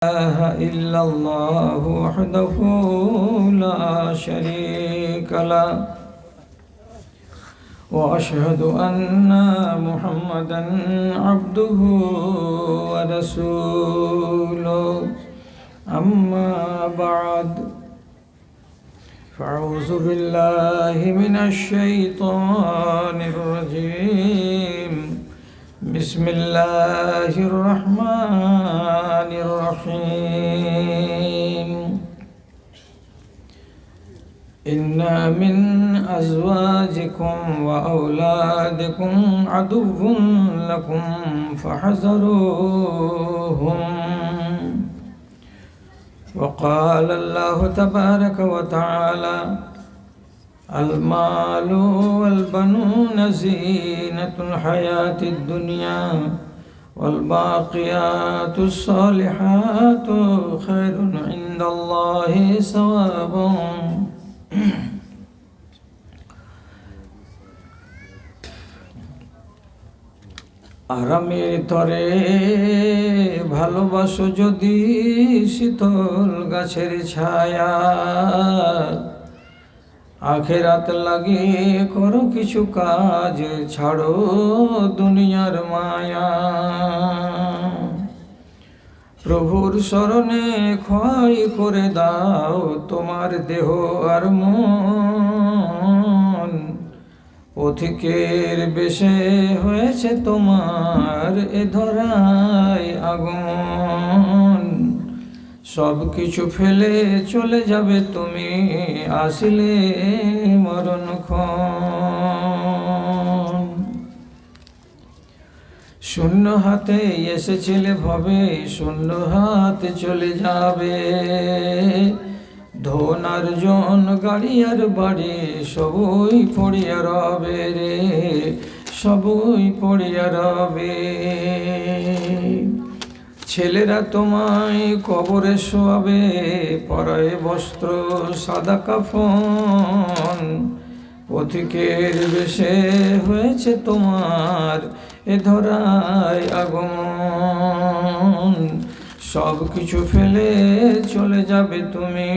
إله إلا الله وحده لا شريك له وأشهد أن محمدا عبده ورسوله أما بعد فأعوذ بالله من الشيطان الرجيم بسم الله الرحمن الرحيم إن من أزواجكم وأولادكم عدو لكم فاحذروهم وقال الله تبارك وتعالى المال والبنون زينة الحياة الدنيا والباقيات الصالحات خير عند الله ثوابا আরামের তরে ভালোবাসো যদি শীতল গাছের ছায়া আখেরাত লাগে করো কিছু কাজ ছাড়ো দুনিয়ার মায়া প্রভুর শরণে ক্ষয় করে দাও তোমার দেহ আর মন পথিকের বেশে হয়েছে তোমার এ ধরায় আগমন সব কিছু ফেলে চলে যাবে তুমি আসিলে মরণক্ষণ শূন্য হাতে এসেছিলে ভবে শূন্য হাতে চলে যাবে ধন আর্জন গাড়ি আর বাড়ি সবই পড়িয়া রবে রে সবই পড়িয়া রবে ছেলেরা তোমায় কবরে শোয়াবে পরায় বস্ত্র সাদা কাফন পথিকের বেশে হয়েছে তোমার এ ধরায় আগমন সব কিছু ফেলে চলে যাবে তুমি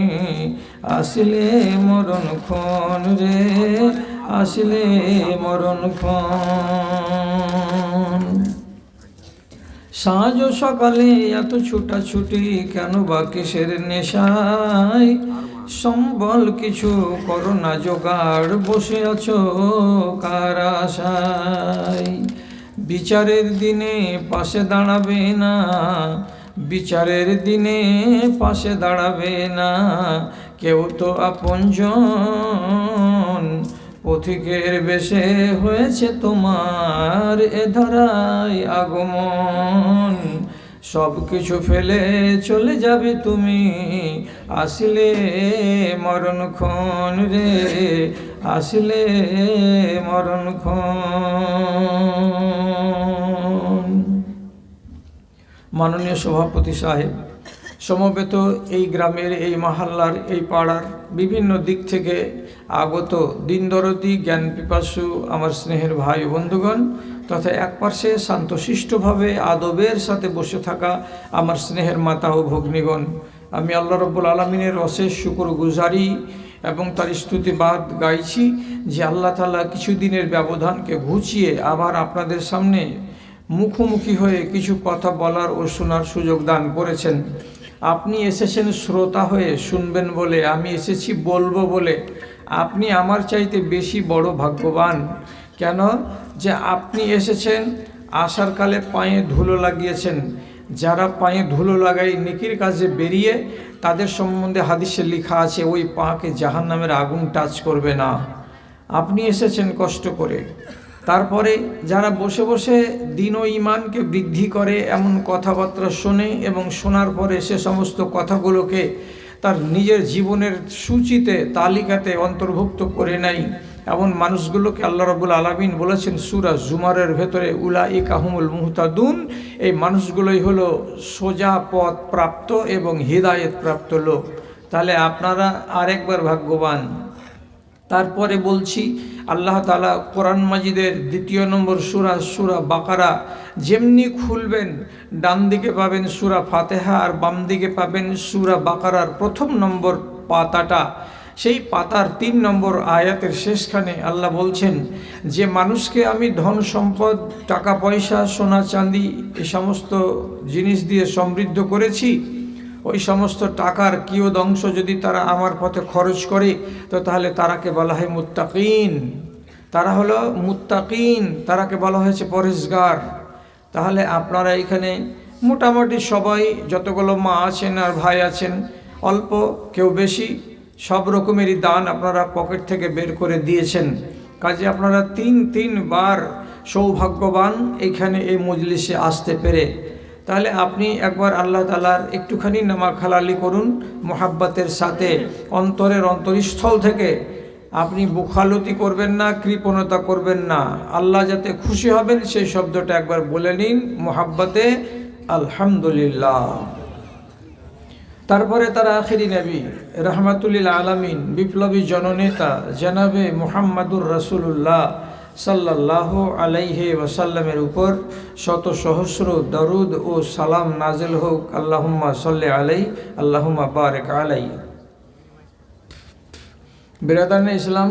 আসলে মরণক্ষণ রে আসলে মরণক্ষণ সাঁঝ সকালে এত ছুটাছুটি কেন বা কিসের নেশায় সম্বল কিছু করো না জোগাড় বসে আছো কার আশায় বিচারের দিনে পাশে দাঁড়াবে না বিচারের দিনে পাশে দাঁড়াবে না কেউ তো আপনজন পথিকের বেশে হয়েছে তোমার এ ধরায় আগমন সব কিছু ফেলে চলে যাবে তুমি আসলে মরণক্ষণ রে আসলে মরণক্ষণ মাননীয় সভাপতি সাহেব সমবেত এই গ্রামের এই মহল্লার এই পাড়ার বিভিন্ন দিক থেকে আগত দিনদরদি জ্ঞান পিপাসু আমার স্নেহের ভাই বন্ধুগণ তথা একপাশে শান্তশিষ্টভাবে আদবের সাথে বসে থাকা আমার স্নেহের মাতা ও ভগ্নীগণ আমি আল্লাহ রব্বুল আলমিনের অশেষ শুকরগুজারি এবং তার স্তুতিবাদ গাইছি যে আল্লাহ তাআলা কিছুদিনের ব্যবধানকে ঘুচিয়ে আবার আপনাদের সামনে মুখোমুখি হয়ে কিছু কথা বলার ও শোনার সুযোগ দান করেছেন আপনি এসেছেন শ্রোতা হয়ে শুনবেন বলে আমি এসেছি বলবো বলে আপনি আমার চাইতে বেশি বড় ভাগ্যবান কেন যে আপনি এসেছেন আসার কালে পায়ে ধুলো লাগিয়েছেন যারা পায়ে ধুলো লাগাই নেকির কাজে বেরিয়ে তাদের সম্বন্ধে হাদিসে লেখা আছে ওই পাকে জাহান্নামের আগুন টাচ করবে না আপনি এসেছেন কষ্ট করে তারপরে যারা বসে বসে দিন ও ঈমানকে বৃদ্ধি করে এমন কথাবার্তা শোনে এবং শোনার পরে সে সমস্ত কথাগুলোকে তার নিজের জীবনের সূচিতে তালিকাতে অন্তর্ভুক্ত করে নেয় এমন মানুষগুলোকে আল্লাহ রাব্বুল আলামিন বলেছেন সূরা জুমারের ভেতরে উলাইকা হুমুল মুহতাদুন এই মানুষগুলোই হলো সোজা পথ প্রাপ্ত এবং হিদায়াত প্রাপ্ত লোক তাহলে আপনারা আরেকবার ভাগ্যবান তারপরে বলছি, আল্লাহ তাআলা কোরআন মাজিদের ২য় নম্বর সূরা সূরা বাকারা যেমনি খুলবেন, ডান দিকে পাবেন সূরা ফাতিহা আর বাম দিকে পাবেন সূরা বাকারার ১ম নম্বর পাতাটা। সেই পাতার ৩ নম্বর আয়াতের শেষখানে আল্লাহ বলছেন যে মানুষকে আমি ধন সম্পদ, টাকা পয়সা, সোনা চাঁদি এই সমস্ত জিনিস দিয়ে সমৃদ্ধ করেছি। ওই সমস্ত টাকার কিয়দংশ যদি তারা আমার পথে খরচ করে তো তাহলে তারাকে বলা হয় মুত্তাকিন। তারা হলো মুত্তাকিন, তারাকে বলা হয়েছে পরহেজগার। তাহলে আপনারা এখানে মোটামুটি সবাই যতগুলো মা আছেন আর ভাই আছেন, অল্প কেউ বেশি, সব রকমেরই দান আপনারা পকেট থেকে বের করে দিয়েছেন। কাজে আপনারা তিনবার সৌভাগ্যবান এইখানে এই মজলিসে আসতে পেরে। তাহলে আপনি একবার আল্লাহ তাআলার একটুখানি নামাক হালালি করুন মোহাব্বতের সাথে, অন্তরের অন্তরস্থল থেকে। আপনি বুখালতি করবেন না, কৃপণতা করবেন না। আল্লাহ যাতে খুশি হবেন সেই শব্দটা একবার বলে নিন মোহাব্বতে আলহামদুলিল্লাহ। তারপরে তার আখিরি নবী রহমাতুল্লিল আলামিন, বিপ্লবী জননেতা জনাবে মুহাম্মাদুর রাসূলুল্লাহ সাল্লাল্লাহু আলাইহি ওয়াসাল্লামের উপর শত সহস্র দরুদ ও সালাম নাজিল হোক। আল্লাহুম্মা সাল্লি আলাইহি, আল্লাহুম্মা বারিক আলাইহি। বিরাদানে ইসলাম,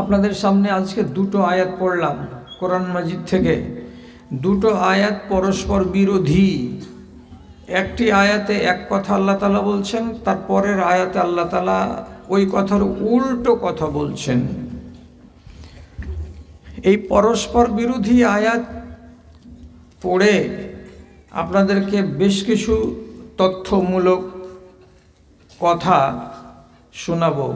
আপনাদের সামনে আজকে দুটো আয়াত পড়লাম কোরআন মাজিদ থেকে। দুটো আয়াত পরস্পর বিরোধী। একটি আয়াতে এক কথা আল্লাহ তাআলা বলছেন, তারপরের আয়াতে আল্লাহ তাআলা ওই কথার উল্টো কথা বলছেন। এই পরস্পর বিরোধী আয়াত পড়ে আপনাদেরকে বেশ কিছু তথ্যমূলক কথা শোনাবো।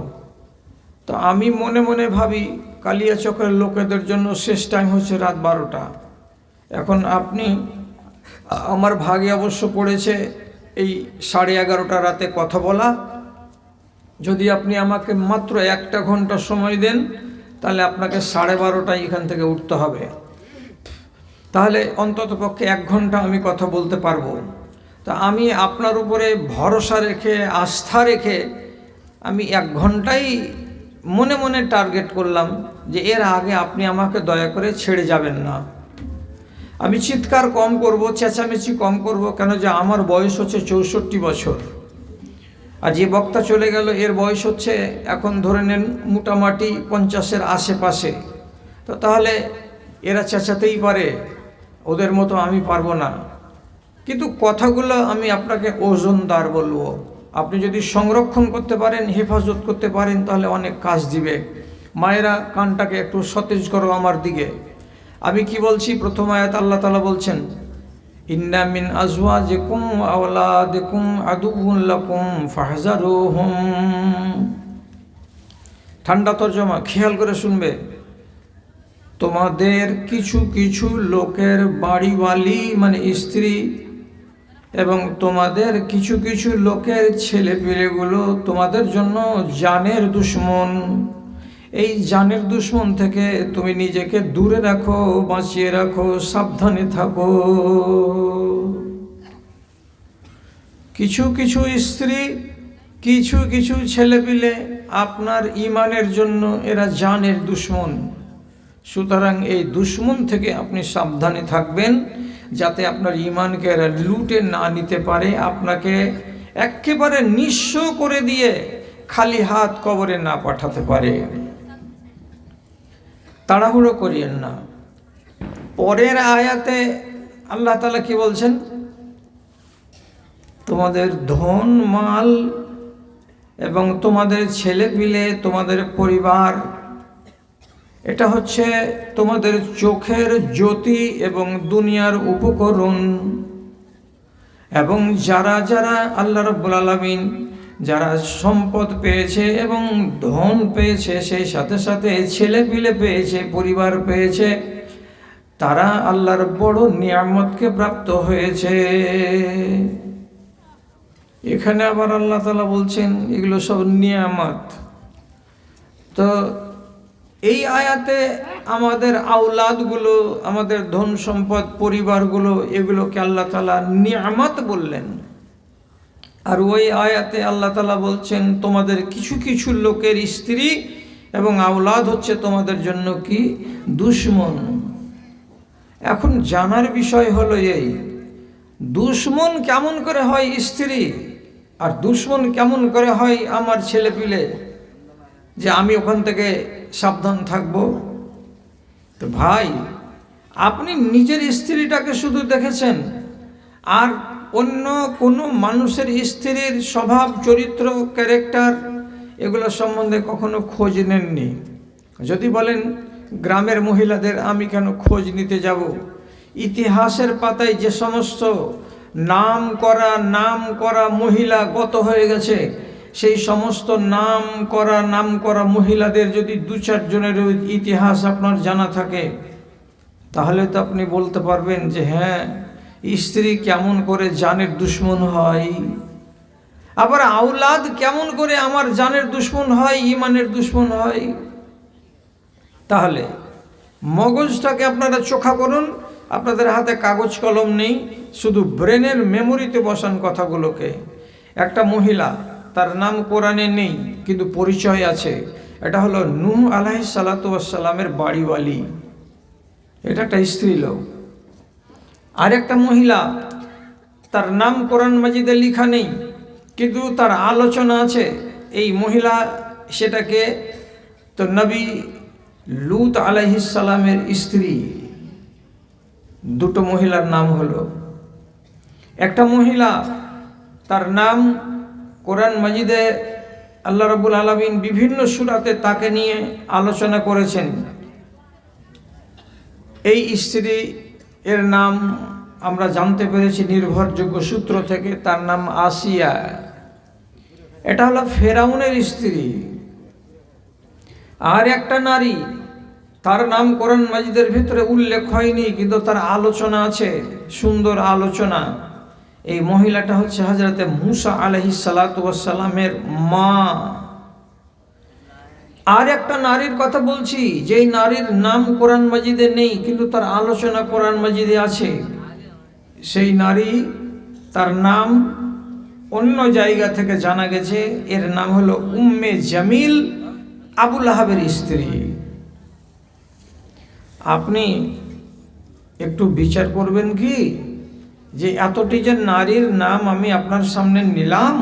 তো আমি মনে মনে ভাবি কালিয়াচকের লোকেদের জন্য শেষ টাইম হচ্ছে রাত 12টা। এখন আপনি, আমার ভাগে অবশ্য পড়েছে এই 11:30 রাতে কথা বলা। যদি আপনি আমাকে মাত্র 1 ঘন্টা সময় দেন তাহলে আপনাকে 12:30টায় এখান থেকে উঠতে হবে। তাহলে অন্তত পক্ষে 1 ঘন্টা আমি কথা বলতে পারবো। তা আমি আপনার উপরে ভরসা রেখে, আস্থা রেখে আমি 1 ঘন্টাই মনে মনে টার্গেট করলাম যে এর আগে আপনি আমাকে দয়া করে ছেড়ে যাবেন না। আমি চিৎকার কম করব, চেঁচামেচি কম করব, কেন যে আমার বয়স হচ্ছে 64 বছর। আর যে বক্তা চলে গেল এর বয়স হচ্ছে এখন ধরে নেন মোটামুটি 50-এর আশেপাশে। তো তাহলে এরা চেঁচাতেই পারে, ওদের মতো আমি পারবো না। কিন্তু কথাগুলো আমি আপনাকে ওজনদার বলবো। আপনি যদি সংরক্ষণ করতে পারেন, হেফাজত করতে পারেন, তাহলে অনেক কাজ দিবে। মায়েরা কানটাকে একটু সতেজ করো আমার দিকে। আমি কি বলছি? প্রথম আয়াত আল্লাহ তাআলা বলছেন, ইন্না মিন আজওয়াজিকুম ওয়া আওলাদিকুম আদুউন লাকুম ফাহজারুহুম। ঠান্ডা তরজমা, খেয়াল করে শুনবে। তোমাদের কিছু কিছু লোকের বাড়িওয়ালি মানে স্ত্রী এবং তোমাদের কিছু কিছু লোকের ছেলেপিলেগুলো তোমাদের জন্য জানের দুশমন। এই জানের দুশমন থেকে তুমি নিজেকে দূরে রাখো, বাঁচিয়ে রাখো, সাবধানে থাকো। কিছু কিছু স্ত্রী, কিছু কিছু ছেলেপিলে আপনার ঈমানের জন্য এরা জানের দুশমন। সুতরাং এই দুশমন থেকে আপনি সাবধানে থাকবেন, যাতে আপনার ঈমানকে এরা লুটে না নিতে পারে, আপনাকে একেবারে নিঃস্ব করে দিয়ে খালি হাত কবরে না পাঠাতে পারে। তাড়াহুড়ো করিয়েন না। পরের আয়াতে আল্লাহ তাআলা কি বলছেন? তোমাদের ধন মাল এবং তোমাদের ছেলেপিলে, তোমাদের পরিবার, এটা হচ্ছে তোমাদের চোখের জ্যোতি এবং দুনিয়ার উপকরণ। এবং যারা যারা আল্লাহ রাব্বুল আলামিন যারা সম্পদ পেয়েছে এবং ধন পেয়েছে, সেই সাথে সাথে ছেলেপিলে পেয়েছে, পরিবার পেয়েছে, তারা আল্লাহর বড় নিয়ামতকে প্রাপ্ত হয়েছে। এখানে আবার আল্লাহ তাআলা বলছেন এগুলো সব নিয়ামত। তো এই আয়াতে আমাদের আওলাদগুলো, আমাদের ধন সম্পদ, পরিবারগুলো, এগুলোকে আল্লাহ তাআলা নিয়ামত বললেন। আর ওই আয়াতে আল্লাহ তাআলা বলছেন তোমাদের কিছু কিছু লোকের স্ত্রী এবং আওলাদ হচ্ছে তোমাদের জন্য কি দুশ্মন। এখন জানার বিষয় হলো এই, দুশ্মন কেমন করে হয় স্ত্রী, আর দুশ্মন কেমন করে হয় আমার ছেলেপিলে, যে আমি ওখান থেকে সাবধান থাকব। তো ভাই, আপনি নিজের স্ত্রীটাকে শুধু দেখেছেন, আর অন্য কোনো মানুষের স্ত্রীর স্বভাব, চরিত্র, ক্যারেক্টার এগুলো সম্বন্ধে কখনো খোঁজ নেননি। যদি বলেন গ্রামের মহিলাদের আমি কেন খোঁজ নিতে যাব, ইতিহাসের পাতায় যে সমস্ত নাম করা মহিলা গত হয়ে গেছে, সেই সমস্ত নাম করা মহিলাদের যদি 2-4 জনের ইতিহাস আপনার জানা থাকে, তাহলে তো আপনি বলতে পারবেন যে হ্যাঁ, স্ত্রী কেমন করে জানের দুশ্মন হয়, আবার আওলাদ কেমন করে আমার জানের দুশ্মন হয়, ইমানের দুশ্মন হয়। তাহলে মগজটাকে আপনারা চোখা করুন। আপনাদের হাতে কাগজ কলম নেই, শুধু ব্রেনের মেমোরিতে বসান কথাগুলোকে। একটা মহিলা, তার নাম কোরআনে নেই কিন্তু পরিচয় আছে, এটা হলো নূহ আলাইহিস সালাতু ওয়াস সালামের বাড়িওয়ালি, এটা একটা স্ত্রীলোক। আর একটা মহিলা, তার নাম কোরআন মাজিদে লেখা নেই কিন্তু তার আলোচনা আছে, এই মহিলা সেটাকে তো নবী লূত আলাইহিস সালামের স্ত্রী। দুটো মহিলার নাম হলো, একটা মহিলা তার নাম কোরআন মাজিদে আল্লাহ রাব্বুল আলামিন বিভিন্ন সূরাতে তাকে নিয়ে আলোচনা করেছেন। এই স্ত্রী এর নাম আমরা জানতে পেরেছি নির্ভরযোগ্য সূত্র থেকে, তার নাম আসিয়া। এটা হলো ফেরাউনের স্ত্রী। আর একটা নারী, তার নাম কোরআন মাজিদের ভিতরে উল্লেখ হয়নি কিন্তু তার আলোচনা আছে, সুন্দর আলোচনা। এই মহিলাটা হচ্ছে হযরতে মূসা আলাইহিস সালাতু ওয়াস সালামের মা। আর একটা নারীর কথা বলছি, যেই নারীর নাম কোরআন মাজিদে নেই কিন্তু তার আলোচনা কোরআন মাজিদে আছে। সেই নারী, তার নাম অন্য জায়গা থেকে জানা গেছে, এর নাম হলো উম্মে জামিল, আবু লাহাবের স্ত্রী। আপনি একটু বিচার করবেন কি, যে এতটি যে নারীর নাম আমি আপনার সামনে নিলাম,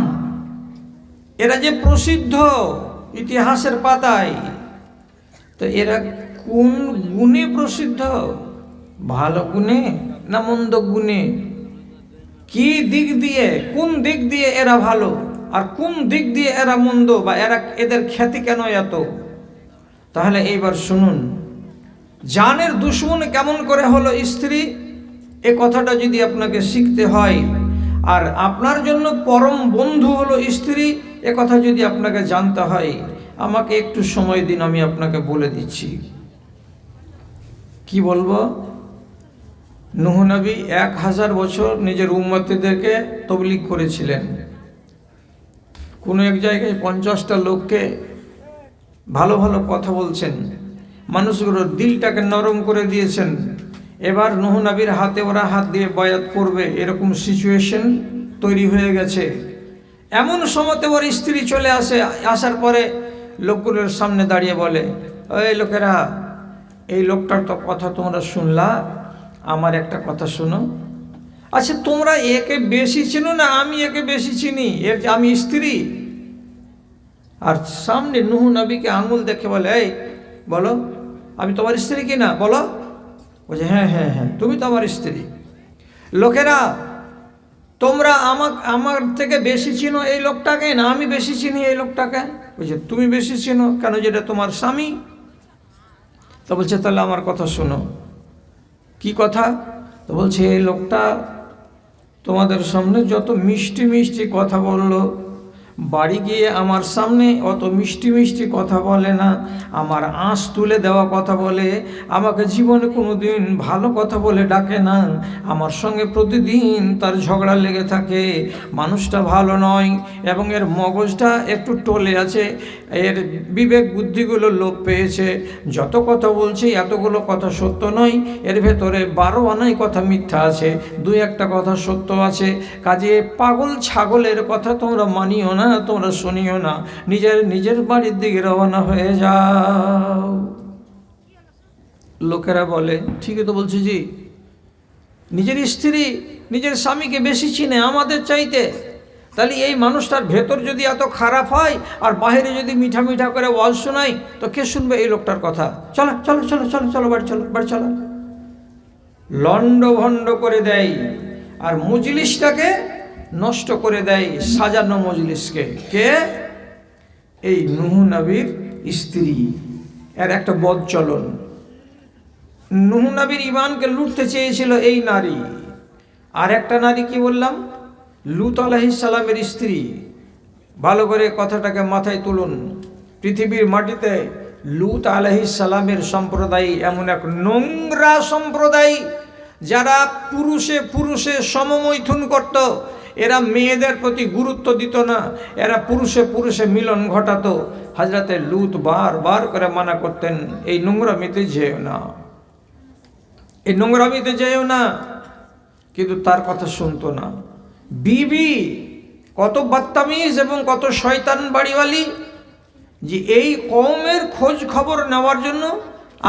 এরা যে প্রসিদ্ধ ইতিহাসের পাতায়, তো এরা কোন গুণে প্রসিদ্ধ? ভালো গুণে না মন্দ গুণে? কি দিক দিয়ে, কোন দিক দিয়ে এরা ভালো আর কোন দিক দিয়ে এরা মন্দ, বা এদের খ্যাতি কেন এত? তাহলে এইবার শুনুন, জানের দুশ্মন কেমন করে হলো স্ত্রী, এ কথাটা যদি আপনাকে শিখতে হয়, আর আপনার জন্য পরম বন্ধু হলো স্ত্রী, এ কথা যদি আপনাকে জানতে হয়, আমাকে একটু সময় দিন, আমি আপনাকে বলে দিচ্ছি। কি বলবো? নূহ নবী 1000 বছর নিজের উম্মতদেরকে তবলিগ করেছিলেন। কোনো এক জায়গায় 50টা লোককে ভালো ভালো কথা বলছেন, মানুষগুলোর দিলটাকে নরম করে দিয়েছেন। এবার নূহ নবীর হাতে ওরা হাত দিয়ে বায়াত করবে, এরকম সিচুয়েশন তৈরি হয়ে গেছে। এমন সময়তে ওর স্ত্রী চলে আসার পরে লোকগুলোর সামনে দাঁড়িয়ে বলে, এই লোকেরা, এই লোকটার তো কথা তোমরা শুনলা, আমার একটা কথা শোনো। আচ্ছা, তোমরা একে বেশি চিনো না আমি একে বেশি চিনি, এর যে আমি স্ত্রী? আর সামনে নূহ নবীকে আঙুল দেখে বলে, এই বলো, আমি তোমার স্ত্রী কি না বলো? বলছে হ্যাঁ হ্যাঁ হ্যাঁ, তুমি তো আমার স্ত্রী। লোকেরা, তোমরা আমার থেকে বেশি চিনো এই লোকটাকে না আমি বেশি চিনি এই লোকটাকে? বলছে তুমি বেশি চিনো কেন, যেটা তোমার স্বামী। তো বলছে তাহলে আমার কথা শোনো। কি কথা? তো বলছে এই লোকটা তোমাদের সামনে যত মিষ্টি মিষ্টি কথা বললো, বাড়ি গিয়ে আমার সামনে অত মিষ্টি মিষ্টি কথা বলে না, আমার আঁশ তুলে দেওয়া কথা বলে, আমাকে জীবনে কোনো দিন ভালো কথা বলে ডাকে না, আমার সঙ্গে প্রতিদিন তার ঝগড়া লেগে থাকে। মানুষটা ভালো নয় এবং এর মগজটা একটু টলে আছে, এর বিবেক বুদ্ধিগুলো লোপ পেয়েছে। যত কথা বলছি এতগুলো কথা সত্য নয়, এর ভেতরে 12 আনাই কথা মিথ্যা আছে, 2-1টা কথা সত্য আছে। কাজে পাগল ছাগলের কথা তোমরা মানিও না, তোমরা শুনিও না, নিজের নিজের বাড়ির দিকে রওনা হয়ে যাও। লোকেরা বলে, ঠিকই তো বলছি জি, নিজের স্ত্রী নিজের স্বামীকে বেশি চিনে আমাদের চাইতে, তাহলে এই মানুষটার ভেতর যদি এত খারাপ হয় আর বাইরে যদি মিঠা মিঠা করে ওয়াজ শোনাই, তো কে শুনবে এই লোকটার কথা? চলো চলো চলো চলো চলো বাড়ি চলো, বাড়ি চলো। লন্ড ভন্ড করে দেয় আর মজলিসটাকে নষ্ট করে দেয়, সাজানো মজলিসকে। কে? এই নূহ নবীর স্ত্রী। এর একটা বদ চলন। নূহ নবীর ঈমানকে লুটতে চেয়েছিল এই নারী। আর একটা নারী কি বললাম? লূত আলাইহিস সালামের স্ত্রী। ভালো করে কথাটাকে মাথায় তুলুন। পৃথিবীর মাটিতে লূত আলাইহিস সালামের সম্প্রদায় এমন এক নোংরা সম্প্রদায়, যারা পুরুষে পুরুষে সমমৈথুন করত। এরা মেয়েদের প্রতি গুরুত্ব দিত না, এরা পুরুষে পুরুষে মিলন ঘটাতো। হযরতে লূত বারবার করে মানা করতেন, এই নোংরামিতে যেও না, এই নোংরামিতে যেও না, কিন্তু তার কথা শুনতো না। বিবি কত বদতমিজ এবং কত শয়তান বাড়িওয়ালি, যে এই কওমের খোঁজ খবর নেওয়ার জন্য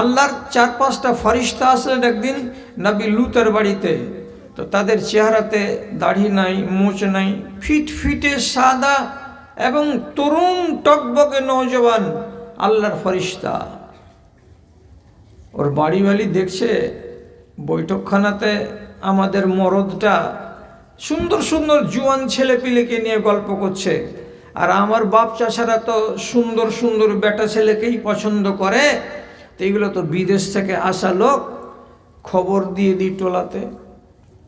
আল্লাহর 4-5টা ফরিস্তা আসলেন একদিন নবী লূতের বাড়িতে। তো তাদের চেহারাতে দাড়ি নাই, মোচ নাই, ফিটফিটে সাদা এবং তরুণ টকবকে নওজওয়ান আল্লাহর ফরিস্তা। ওর বাড়িওয়ালি দেখছে বৈঠকখানাতে আমাদের মরদটা সুন্দর সুন্দর জুয়ান ছেলে পিলেকে নিয়ে গল্প করছে, আর আমার বাপ চাচারা তো সুন্দর সুন্দর বেটা ছেলেকেই পছন্দ করে। তো এগুলো তো বিদেশ থেকে আসা লোক। খবর দিয়ে দিই টোলাতে,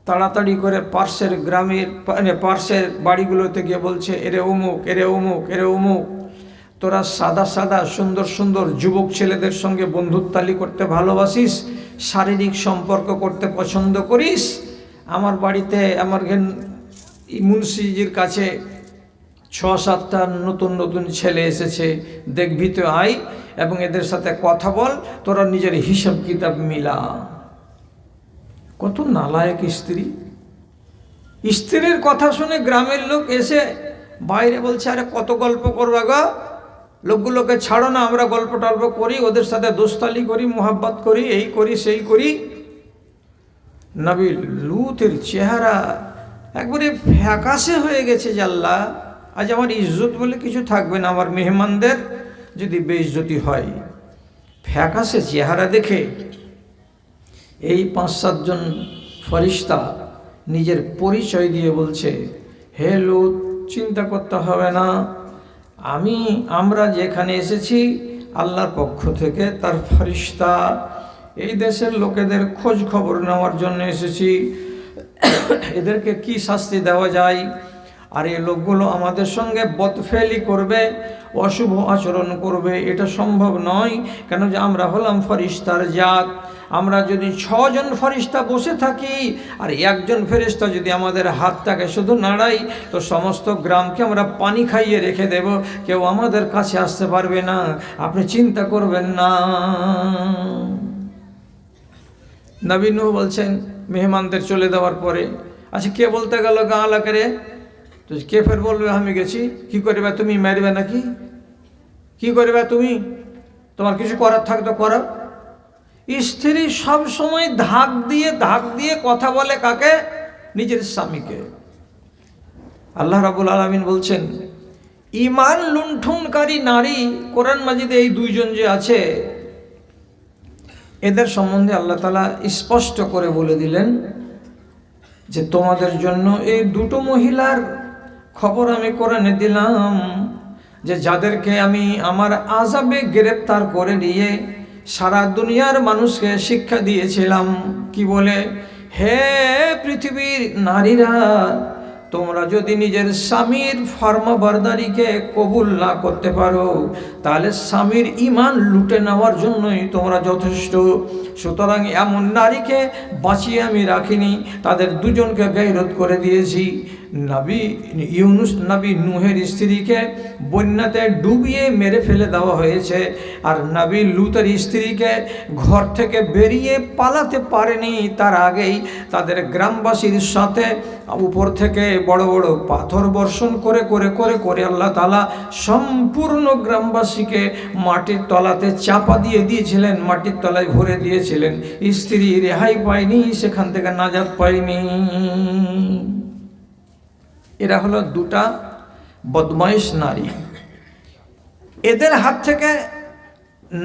তাড়াতাড়ি করে পার্শ্বের গ্রামের পার্শ্বের বাড়িগুলোতে গিয়ে বলছে, এরে অমুক, এরে অমুক, এরে অমুক, তোরা সাদা সাদা সুন্দর সুন্দর যুবক ছেলেদের সঙ্গে বন্ধুত্বালি করতে ভালোবাসিস, শারীরিক সম্পর্ক করতে পছন্দ করিস। আমার বাড়িতে আমার মুন্সিজির কাছে 6-7টা নতুন নতুন ছেলে এসেছে, দেখবি তো আয় এবং এদের সাথে কথা বল, তোরা নিজের হিসাব কিতাব মিলা। কত নালায়েক স্ত্রী! স্ত্রীর কথা শুনে গ্রামের লোক এসে বাইরে বলছে, আরে কত গল্প করবা গো, লোকগুলোকে ছাড়ো না, আমরা গল্প টল্প করি, ওদের সাথে দোস্তালি করি, মোহাব্বত করি, এই করি সেই করি। নবী লূতের চেহারা একবারে ফ্যাকাশে হয়ে গেছে, যে আল্লাহ আজ আমার ইজ্জত বলে কিছু থাকবে না, আমার মেহমানদের যদি বেইজ্জতি হয়। ফ্যাকাশে চেহারা দেখে এই 5-7 জন ফরিস্তা নিজের পরিচয় দিয়ে বলছে, হে লূত, চিন্তা করতে হবে না, আমরা যেখানে এসেছি আল্লাহর পক্ষ থেকে তার ফরিস্তা, এই দেশের লোকেদের খোঁজ খবর নেওয়ার জন্য এসেছি, এদেরকে কি শাস্তি দেওয়া যায়। আর এই লোকগুলো আমাদের সঙ্গে বদফেলি করবে, অশুভ আচরণ করবে, এটা সম্ভব নয়। কেন যে আমরা হলাম ফরিস্তার জাত। আমরা যদি 6 জন ফরিস্তা বসে থাকি আর একজন ফেরেশতা যদি আমাদের হাতটাকে শুধু নাড়াই, তো সমস্ত গ্রামকে আমরা পানি খাইয়ে রেখে দেব, কেউ আমাদের কাছে আসতে পারবে না, আপনি চিন্তা করবেন না। নবী নূহ বলছেন মেহমানদের চলে দেওয়ার পরে, আচ্ছা কে বলতে গেল গাঁ এলাকারে, তো কে ফের বলবে আমি গেছি, কি করবে তুমি, মারবে নাকি, কি করবে তুমি, তোমার কিছু করার থাকতো করো। স্ত্রী সব সময় ধাক দিয়ে কথা বলে কাকে? নিজের স্বামীকে। আল্লাহ রাব্বুল আলামিন বলছেন, ঈমান লুণ্ঠনকারী নারী কোরআন মাজিদে এই 2 জন যে আছে, এদের সম্বন্ধে আল্লাহ তাআলা স্পষ্ট করে বলে দিলেন যে তোমাদের জন্য এই 2টো মহিলার খবর আমি কোরআনে দিলাম, যে যাদেরকে আমি আমার আযাবে গ্রেফতার করে নিয়ে সারা দুনিয়ার মানুষকে শিক্ষা দিয়েছিলাম। কি বলে? হে পৃথিবীর নারীরা, তোমরা যদি নিজের স্বামীর ফরমাবরদারিকে কবুল না করতে পারো, তাহলে স্বামীর ঈমান লুটে নেওয়ার জন্যই তোমরা যথেষ্ট। সুতরাং এমন নারীকে বাঁচিয়ে আমি রাখিনি, তাদের 2 জনকে গায়রত করে দিয়েছি। নবী নূহের স্ত্রীকে বন্যাতে ডুবিয়ে মেরে ফেলে দেওয়া হয়েছে, আর নবী লুতের স্ত্রীকে ঘর থেকে বেরিয়ে পালাতে পারেনি, তার আগেই তাদের গ্রামবাসীর সাথে উপর থেকে বড় বড় পাথর বর্ষণ করে করে করে করে আল্লাহ তাআলা সম্পূর্ণ গ্রামবাসীকে মাটির তলাতে চাপা দিয়ে দিয়েছিলেন, মাটির তলায় ভরে দিয়েছিলেন। স্ত্রী রেহাই পায়নি, সেখান থেকে নাজাত পায়নি। এরা হলো দুটা বদমাইশ নারী। এদের হাত থেকে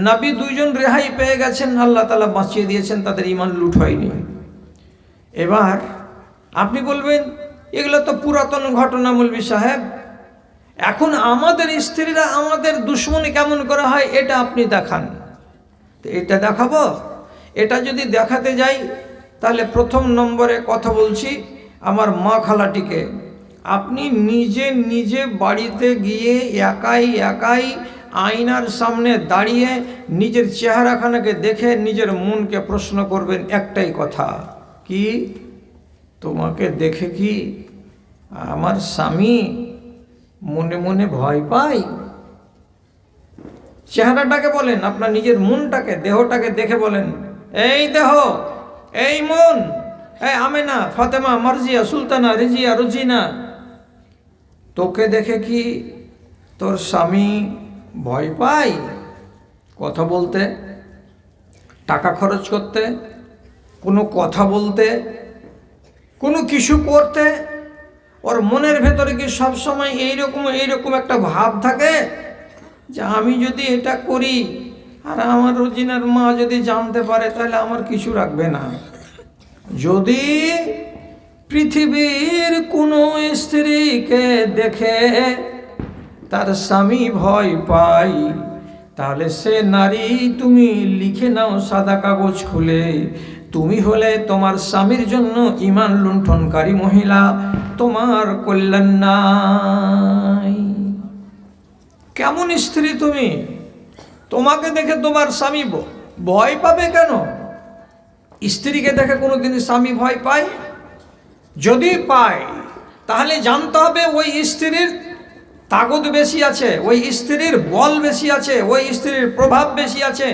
নবী দুইজন রেহাই পেয়ে গেছেন, আল্লাহ তাআলা বাঁচিয়ে দিয়েছেন, তাদের ঈমান লুট হয়নি। এবার আপনি বলবেন এগুলো তো পুরাতন ঘটনা মৌলভী সাহেব, এখন আমাদের স্ত্রীরা আমাদের দুশ্মনী কেমন করা হয় এটা আপনি দেখান। তো এটা দেখাবো? এটা যদি দেখাতে যাই তাহলে প্রথম নম্বরে কথা বলছি আমার মা খালাটিকে। আপনি নিজে নিজে বাড়িতে গিয়ে একাই একাই আয়নার সামনে দাঁড়িয়ে নিজের চেহারাখানাকে দেখে নিজের মনকে প্রশ্ন করবেন একটাই কথা, কি তোমাকে দেখে কি আমার স্বামী মনে মনে ভয় পায়? চেহারাটাকে বলেন, আপনার নিজের মনটাকে, দেহটাকে দেখে বলেন, এই দেহ, এই মন, এই আমেনা, ফাতেমা, মার্জিয়া, সুলতানা, রেজিয়া, রোজিনা, তোকে দেখে কি তোর স্বামী ভয় পায় কথা বলতে, টাকা খরচ করতে, কোনো কথা বলতে, কোনো কিছু করতে? ওর মনের ভেতরে কি সবসময় এইরকম একটা ভাব থাকে যে আমি যদি এটা করি আর আমার রোজিনার মা যদি জানতে পারে তাহলে আমার কিছু রাখবে না? যদি পৃথিবীর কোনো স্ত্রীকে দেখে তার স্বামী ভয় পায়, তাহলে সে নারী তুমি লিখে নাও সাদা কাগজ খুলে, তুমি হলে তোমার স্বামীর জন্য ঈমান লুণ্ঠনকারী মহিলা, তোমার কল্যাণ নাই। কেমন স্ত্রী তুমি? তোমাকে দেখে তোমার স্বামী ভয় পাবে কেন? স্ত্রীকে দেখে কোনোদিন স্বামী ভয় পায়? যদি পায় তাহলে জানতে হবে ওই স্ত্রীর তাগদ বেশি আছে, ওই স্ত্রীর বল বেশি আছে, ওই স্ত্রীর প্রভাব বেশি আছে।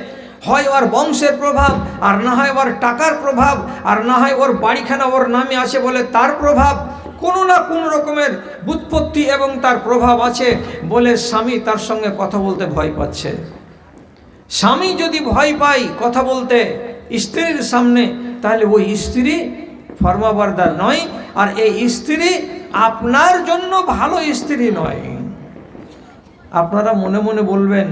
হয় ওর বংশের প্রভাব, আর না হয় ওর টাকার প্রভাব, আর না হয় ওর বাড়িখানা ওর নামে আছে বলে তার প্রভাব। কোনো না কোনো রকমের বুৎপত্তি এবং তার প্রভাব আছে বলে স্বামী তার সঙ্গে কথা বলতে ভয় পাচ্ছে। স্বামী যদি ভয় পায় কথা বলতে স্ত্রীর সামনে, তাহলে ওই স্ত্রী ফরমাবরদার নয়, আর এই স্ত্রী আপনার জন্য ভালো স্ত্রী নয়। আপনারা মনে মনে বলবেন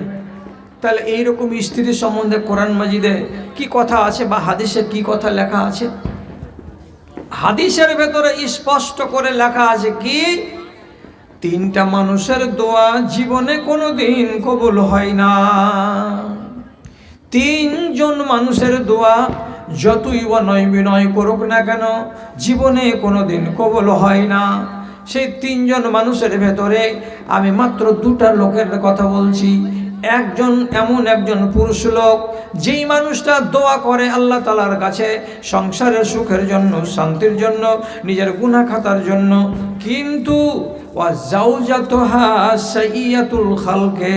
তাহলে এইরকম স্ত্রী সম্বন্ধে কোরআন মাজিদে কি কথা আছে বা হাদিসে কি কথা লেখা আছে? হাদিসের ভেতরে স্পষ্ট করে লেখা আছে কি, তিনটা মানুষের দোয়া জীবনে কোনোদিন কবুল হয় না। তিনজন মানুষের দোয়া যতই অনয় বিনয় করুক না কেন জীবনে কোনোদিন কবুল হয় না। সেই তিনজন মানুষের ভেতরে আমি মাত্র দুটা লোকের কথা বলছি। একজন এমন একজন পুরুষ লোক যেই মানুষটা দোয়া করে আল্লাহ তাআলার কাছে সংসারের সুখের জন্য, শান্তির জন্য, নিজের গুনাহ খাতার জন্য, কিন্তু ওয়াজাউজাতুহা সাইয়াতুল খালকে,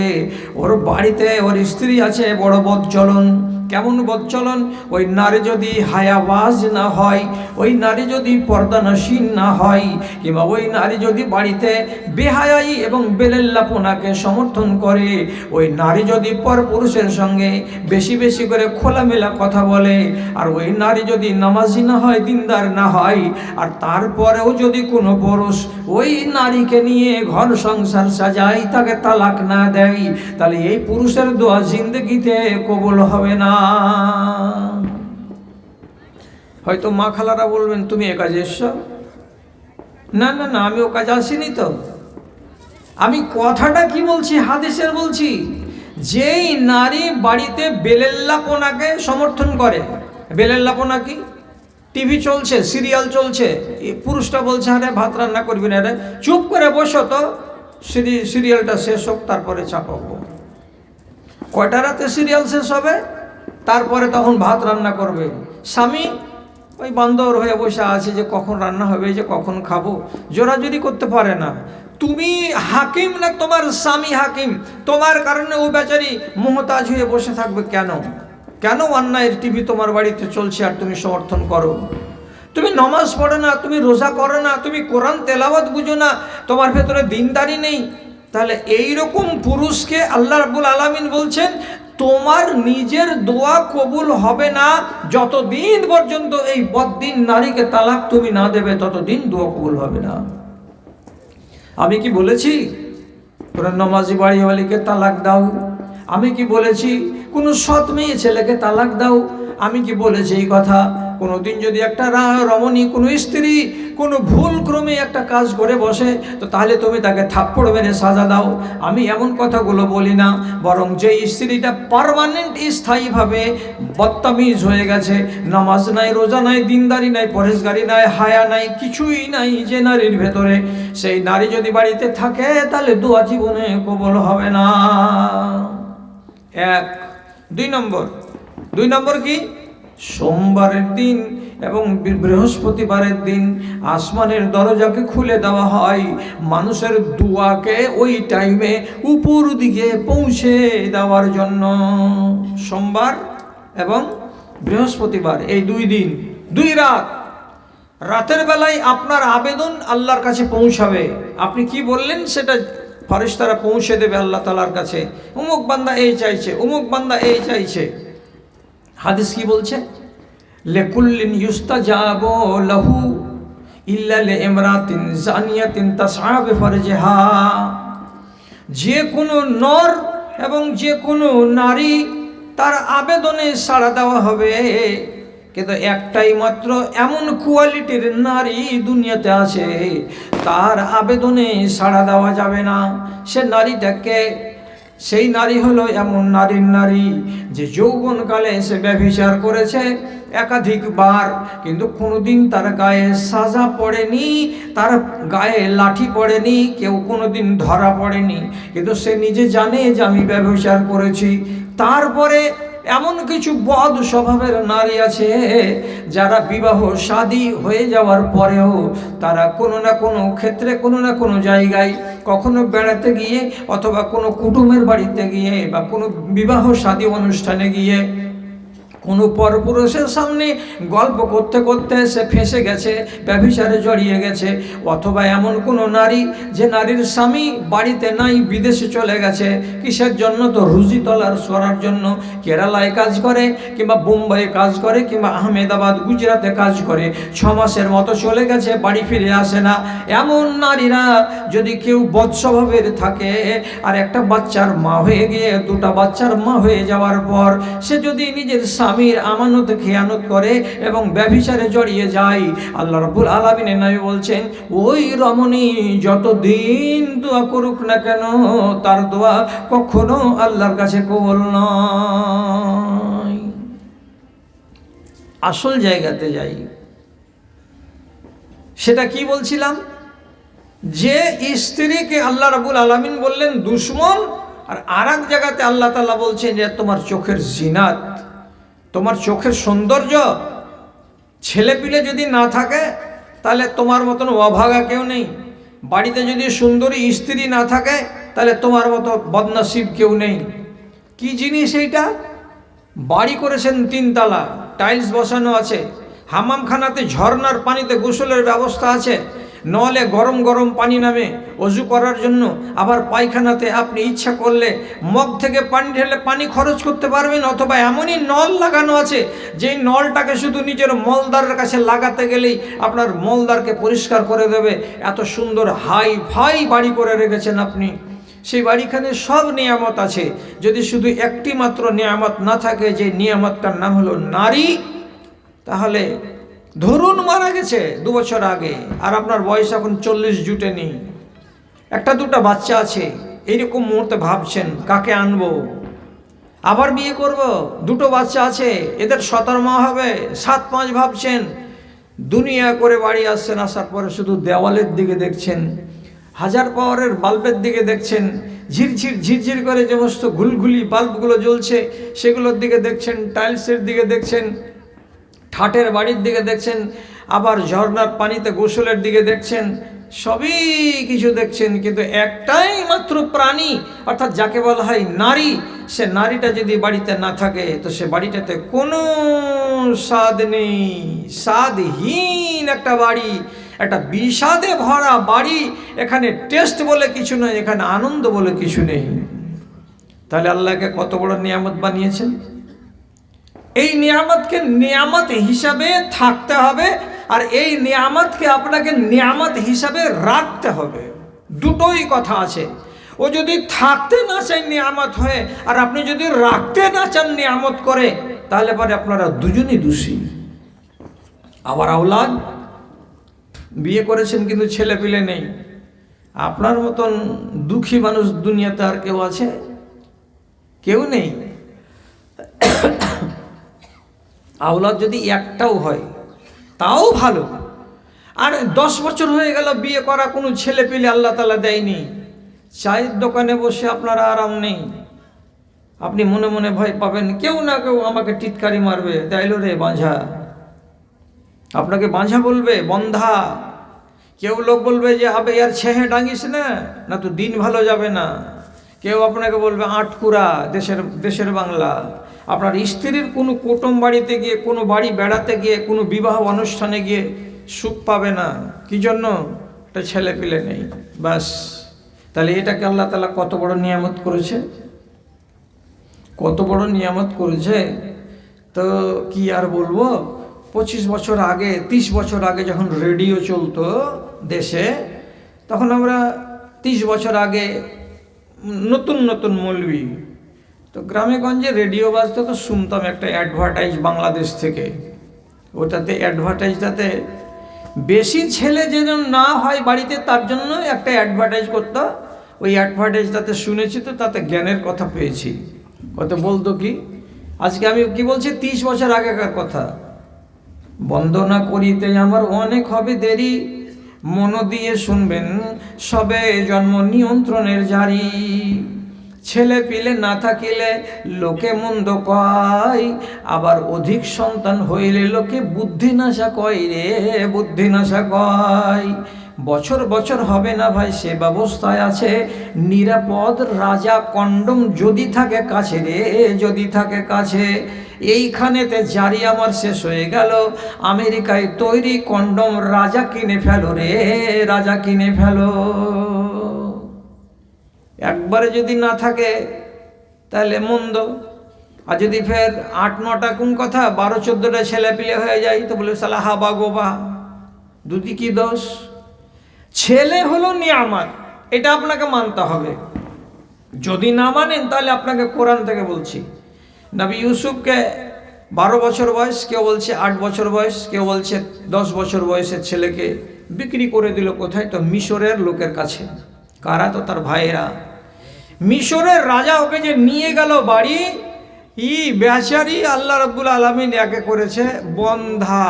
ওর বাড়িতে ওর স্ত্রী আছে বড় বদচলন। কেমন বদচলন? ওই নারী যদি হায়াবাজ না হয়, ওই নারী যদি পর্দানসীন না হয়, কিংবা ওই নারী যদি বাড়িতে বেহায়াই এবং বেলেল্লাপনাকে সমর্থন করে, ওই নারী যদি পরপুরুষের সঙ্গে বেশি বেশি করে খোলামেলা কথা বলে, আর ওই নারী যদি নামাজি না হয়, দিনদার না হয়, আর তারপরেও যদি কোনো পুরুষ ওই নারীকে নিয়ে ঘর সংসার সাজায়, তাকে তালাক না দেয়, তাহলে এই পুরুষের দোয়া জিন্দগিতে কবুল হবে না। হয়তো মা খালারা বলবেন তুমি এ কাজে এসছো? না না না, আমি ও কাজে আসিনি তো। আমি কথাটা কি বলছি, হাদিসের বলছি। যেই নারী বাড়িতে বেলেল্লাপনাকে সমর্থন করে, বেলেল্লাপনা কি? টিভি চলছে, সিরিয়াল চলছে, পুরুষটা বলছে আরে ভাত রান্না করবি না রে, চুপ করে বসো তো, সিরিয়ালটা শেষ হোক তারপরে চাপাবো। কয়টা রাতে সিরিয়াল শেষ হবে, তারপরে তখন ভাত রান্না করবে। স্বামী ওই বান্দর হয়ে বসে আছে যে কখন রান্না হবে, যে কখন খাবো, জোরাজুরি করতে পারে না। তুমি হাকিম না তোমার স্বামী হাকিম, তোমার কারণে ও বেচারি মুহতাজ হয়ে বসে থাকবে কেন? কেন অন্যায়ের টিভি তোমার বাড়িতে চলছে আর তুমি সমর্থন করো? তুমি নমাজ পড়ো না, তুমি রোজা করো না, তুমি কোরআন তেলাওয়াত বুঝো না, তোমার ভেতরে দিনদারি নেই, তাহলে এইরকম পুরুষকে আল্লাহ রাব্বুল আলামিন বলছেন তোমার নিজের দোয়া কবুল হবে না। যতদিন পর্যন্ত এই বদ্দিন নারীকে তালাক তুমি না দেবে ততদিন দোয়া কবুল হবে না। আমি কি বলেছি কোনো নমাজি বাড়িওয়ালিকে তালাক দাও? আমি কি বলেছি কোনো সৎ মেয়ে ছেলেকে তালাক দাও? আমি কি বলেছি এই কথা? কোনোদিন যদি একটা রমণী, কোনো স্ত্রী কোনো ভুল ক্রমে একটা কাজ করে বসে, তো তাহলে তুমি তাকে থাপ্পড় মেরে সাজা দাও? আমি এমন কথাগুলো বলি না, বরং যে স্ত্রীটা পার্মানেন্ট স্থায়ীভাবে বদতামিজ হয়ে গেছে, নামাজ নাই, রোজা নাই, দিনদারি নাই, পরেশগারি নাই, হায়া নাই, কিছুই নাই যে নারীর ভেতরে, সেই নারী যদি বাড়িতে থাকে তাহলে দোয়া জীবনে কবুল হবে না। এক। দুই নম্বর কি? সোমবারের দিন এবং বৃহস্পতিবারের দিন আসমানের দরজাকে খুলে দেওয়া হয় মানুষের দুয়াকে ওই টাইমে উপর দিকে পৌঁছে দেওয়ার জন্য। সোমবার এবং বৃহস্পতিবার, এই 2 দিন 2 রাত, রাতের বেলায় আপনার আবেদন আল্লাহর কাছে পৌঁছাবে। আপনি কি বললেন সেটা ফেরেশতারা পৌঁছে দেবে আল্লাহ তাআলার কাছে। অমুক বান্দা এই চাইছে, অমুক বান্দা এই চাইছে। হাদিস কি বলছে? লিকুল্লিন ইউস্তাজাবু লাহু ইল্লা লিইমরাতিন জানিয়াতিন তাসআ বিফরজিহা। যে কোনো নর এবং যে কোনো নারী তার আবেদনে সাড়া দেওয়া হবে, কিন্তু একটাই মাত্র এমন কোয়ালিটির নারী দুনিয়াতে আছে তার আবেদনে সাড়া দেওয়া যাবে না। সে নারীটাকে, সেই নারী হলো এমন নারী যে যৌবনকালে সে ব্যভিচার করেছে একাধিকবার, কিন্তু কোনোদিন তার গায়ে সাজা পড়েনি, তার গায়ে লাঠি পড়েনি, কেউ কোনোদিন ধরা পড়েনি, কিন্তু সে নিজে জানে যে আমি ব্যভিচার করেছি। তারপরে এমন কিছু বদ স্বভাবের নারী আছে যারা বিবাহ শাদী হয়ে যাওয়ার পরেও তারা কোনো না কোনো ক্ষেত্রে, কোনো না কোনো জায়গায়, কখনো বেড়াতে গিয়ে অথবা কোনো কুটুমের বাড়িতে গিয়ে বা কোনো বিবাহ শাদী অনুষ্ঠানে গিয়ে কোনো পরপুরুষের সামনে গল্প করতে করতে সে ফেঁসে গেছে, ব্যভিচারে জড়িয়ে গেছে। অথবা এমন কোনো নারী যে নারীর স্বামী বাড়িতে নাই, বিদেশে চলে গেছে, কিসের জন্য? তো রুজি তলার সরার জন্য। কেরালায় কাজ করে কিংবা বোম্বাইয়ে কাজ করে কিংবা আহমেদাবাদ, গুজরাটে কাজ করে, 6 মাসের মতো চলে গেছে, বাড়ি ফিরে আসে না। এমন নারীরা যদি কেউ বৎস্বভাবের থাকে আর একটা বাচ্চার মা হয়ে গিয়ে 2টা বাচ্চার মা হয়ে যাওয়ার পর সে যদি নিজের স্বামীর আমানত খেয়ানত করে এবং ব্যভিচারে জড়িয়ে যায়, আল্লাহ রাব্বুল আলামিনের নবী বলছেন ওই রমণী যতদিন দোয়া করুক না কেন তার দোয়া কখনো আল্লাহর কাছে কবুল নয়। আসল জায়গাতে যাই, সেটা কি বলছিলাম? যে স্ত্রীকে আল্লাহ রাব্বুল আলামিন বললেন দুশমন, আর আরেক জায়গাতে আল্লাহ তাআলা বলছেন যে তোমার চোখের জিনাত, তোমার চোখের সৌন্দর্য। ছেলেপিলে যদি না থাকে তাহলে তোমার মতন অভাগা কেউ নেই। বাড়িতে যদি সুন্দরী স্ত্রী না থাকে তাহলে তোমার মতো বদনসিব কেউ নেই। কি জিনিস এইটা? বাড়ি করেছেন 3 তলা, টাইলস বসানো আছে, হামামখানাতে ঝর্ণার পানিতে গোসলের ব্যবস্থা আছে, নলে গরম গরম পানি নামে অজু করার জন্য, আবার পায়খানাতে আপনি ইচ্ছা করলে মগ থেকে পানি ঢেলে পানি খরচ করতে পারবেন, অথবা এমনই নল লাগানো আছে যেই নলটাকে শুধু নিজের মলদারের কাছে লাগাতে গেলেই আপনার মলদারকে পরিষ্কার করে দেবে। এত সুন্দর হাই ফাই বাড়ি করে রেখেছেন আপনি। সেই বাড়িখানে সব নিয়ামত আছে, যদি শুধু একটি মাত্র নিয়ামত না থাকে, যে নিয়ামতটার নাম হলো নারী, তাহলে ধরুন মারা গেছে 2 বছর আগে আর আপনার বয়স এখন 40 জুটেনি, 1-2টা বাচ্চা আছে, এইরকম মুহূর্তে ভাবছেন কাকে আনবো, আবার বিয়ে করব, 2টো বাচ্চা আছে, এদের 17 মা হবে, 7-5 ভাবছেন, দুনিয়া করে বাড়ি আসছেন, আসার পরে শুধু দেওয়ালের দিকে দেখছেন, 1000 পাওয়ারের বাল্বের দিকে দেখছেন, ঝিরঝির করে যে সমস্ত ঘুলঘুলি বাল্বগুলো জ্বলছে সেগুলোর দিকে দেখছেন, টাইলসের দিকে দেখছেন, ঠাটের বাড়ির দিকে দেখছেন, আবার ঝর্ণার পানিতে গোসলের দিকে দেখছেন, সবই কিছু দেখছেন, কিন্তু একটাই মাত্র প্রাণী অর্থাৎ যাকে বলা হয় নারী, সে নারীটা যদি বাড়িতে না থাকে তো সে বাড়িটাতে কোনো স্বাদ নেই, স্বাদহীন একটা বাড়ি, একটা বিষাদে ভরা বাড়ি। এখানে টেস্ট বলে কিছু নেই, এখানে আনন্দ বলে কিছু নেই। তাহলে আল্লাহকে কত বড় নিয়ামত বানিয়েছেন। এই নিয়ামতকে নিয়ামত হিসাবে থাকতে হবে, আর এই নিয়ামতকে আপনাকে নিয়ামত হিসাবে রাখতে হবে। দুটোই কথা আছে। ও যদি থাকতে না চান নিয়ামত হয়ে, আর আপনি যদি রাখতে না চান নিয়ামত করে, তাহলে পরে আপনারা দুজনই দোষী। আবার আওলাদ, বিয়ে করেছেন কিন্তু ছেলে পিলে নেই। আপনার মতন দুঃখী মানুষ দুনিয়াতে আর কেউ আছে? কেউ নেই। আওলাদ যদি একটাও হয় তাও ভালো। আর 10 বছর হয়ে গেল বিয়ে করা, কোনো ছেলে পেলে আল্লাহ তাআলা দেয়নি। চায়ের দোকানে বসে আপনার আরাম নেই, আপনি মনে মনে ভয় পাবেন কেউ না কেউ আমাকে টিটকারি মারবে, তাইলো রে বাঁঝা, আপনাকে বাঁঝা বলবে, বন্ধা। কেউ লোক বলবে যে আবে ইয়ার ছেহে ডাঙিস না, না তো দিন ভালো যাবে না। কেউ আপনাকে বলবে আটকুরা, দেশের বাংলা। আপনার স্ত্রীর কোনো কুটুম বাড়িতে গিয়ে, কোনো বাড়ি বেড়াতে গিয়ে, কোনো বিবাহ অনুষ্ঠানে গিয়ে সুখ পাবে না। কি জন্য? একটা ছেলে পিলে নেই, বাস। তাহলে এটাকে আল্লাহ তাআলা কত বড় নিয়ামত করেছে, কত বড় নিয়ামত করেছে। তো কি আর বলবো। 25 বছর আগে, 30 বছর আগে যখন রেডিও চলতো দেশে, তখন আমরা 30 বছর আগে নতুন নতুন মৌলবি, তো গ্রামে গঞ্জে রেডিও বাজতো, তো শুনতাম একটা অ্যাডভার্টাইজ বাংলাদেশ থেকে। ওটাতে অ্যাডভার্টাইজটাতে বেশি ছেলে যেন না হয় বাড়িতে, তার জন্য একটা অ্যাডভার্টাইজ করতো। ওই অ্যাডভার্টাইজটাতে শুনেছি, তো তাতে জ্ঞানের কথা পেয়েছি। কত বলতো কি, আজকে আমি কি বলছি 30 বছর আগেকার কথা। বন্দনা করিতে আমার অনেক হবে দেরি, মন দিয়ে শুনবেন সবে জন্ম নিয়ন্ত্রণের জারি। ছেলে পিলে না থাকিলে লোকে মন্দ কয়, আবার অধিক সন্তান হইলে লোকে বুদ্ধিনাশা কয় রে, বুদ্ধিনাশা কয়। বছর বছর হবে না ভাই, সে ব্যবস্থায় আছে নিরাপদ রাজা কন্ডম যদি থাকে কাছে রে, যদি থাকে কাছে। এইখানেতে জারি আমার শেষ হয়ে গেল, আমেরিকায় তৈরি কন্ডম রাজা কিনে ফেলো রে, রাজা কিনে ফেলো। একবারে যদি না থাকে তাহলে মন্দ, আর যদি ফের 8-9টা কোন কথা 12-14টা ছেলে পিলে হয়ে যায়, তো বলে সালা হাবা গোবা, দুটি কি দোষ। ছেলে হলো নিয়ামত, এটা আপনাকে মানতে হবে। যদি না মানেন তাহলে আপনাকে কোরআন থেকে বলছি, নবী ইউসুফকে 12 বছর বয়স, কেউ বলছে 8 বছর বয়স, কেউ বলছে 10 বছর বয়সের ছেলেকে বিক্রি করে দিল কোথায়, তো মিশরের লোকের কাছে। কারা? তো তার ভাইয়েরা। মিশরের রাজা ওকে যে নিয়ে গেল বাড়ি, বেচারি আল্লাহ রাব্বুল আলামিন একে করেছে বন্ধা।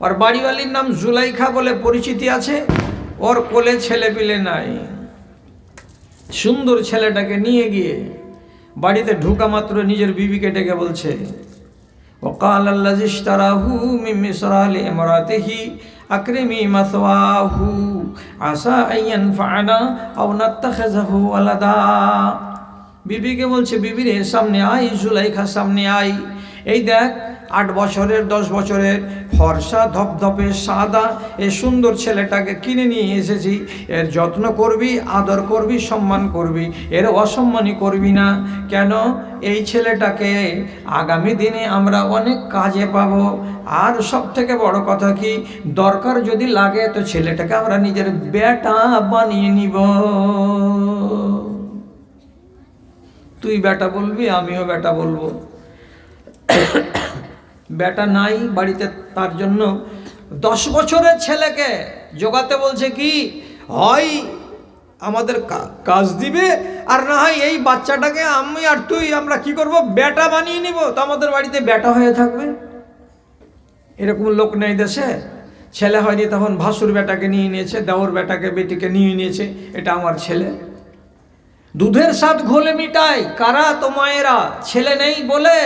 ওর বাড়িওয়ালির নাম জুলাইখা বলে পরিচিতি আছে, ওর কোলে ছেলে পিলে নাই। সুন্দর ছেলেটাকে নিয়ে গিয়ে বাড়িতে ঢুকা মাত্র নিজের বিবিকে ডেকে বলছে, ওয়াকাল আল্লাযী ইশতারাহু মিন মিসর লিইমরাতিহি আকরিমি মাসওয়াহু আসা আইয়ানফা'না আও নাত্তাখিযহু ওয়ালাদা। বিবিকে বলছে, বিবি রে সামনে আয়, জুলাইখা সামনে আয়, এই দেখ 8 বছরের 10 বছরের ফর্সা ধপধপে সাদা এই সুন্দর ছেলেটাকে কিনে নিয়ে এসেছি। এর যত্ন করবি, আদর করবি, সম্মান করবি, এর অসম্মানই করবি না। কেন? এই ছেলেটাকে আগামী দিনে আমরা অনেক কাজে পাবো। আর সব থেকে বড় কথা কি, দরকার যদি লাগে তো ছেলেটাকে আমরা নিজের বেটা বানিয়ে নিব। তুই বেটা বলবি, আমিও বেটা বলবো। বেটা নাই বাড়িতে, তার জন্য 10 বছরের ছেলেকে জোগাতে বলছে কি, হয় আমাদের কাজ দিবে, আর না হয় এই বাচ্চাটাকে আমি আর তুই আমরা কি করব, বেটা বানিয়ে নিব, তো আমাদের বাড়িতে বেটা হয়ে থাকবে। এরকম লোক নেই দেশে। ছেলে হয়নি তখন ভাসুর বেটাকে নিয়ে নিয়েছে, দেওর বেটাকে বেটিকে নিয়ে নিয়েছে, এটা আমার ছেলে। দুধের স্বাদ ঘোলে মিটাই কারা? তো মায়েরা। ছেলে নেই বলে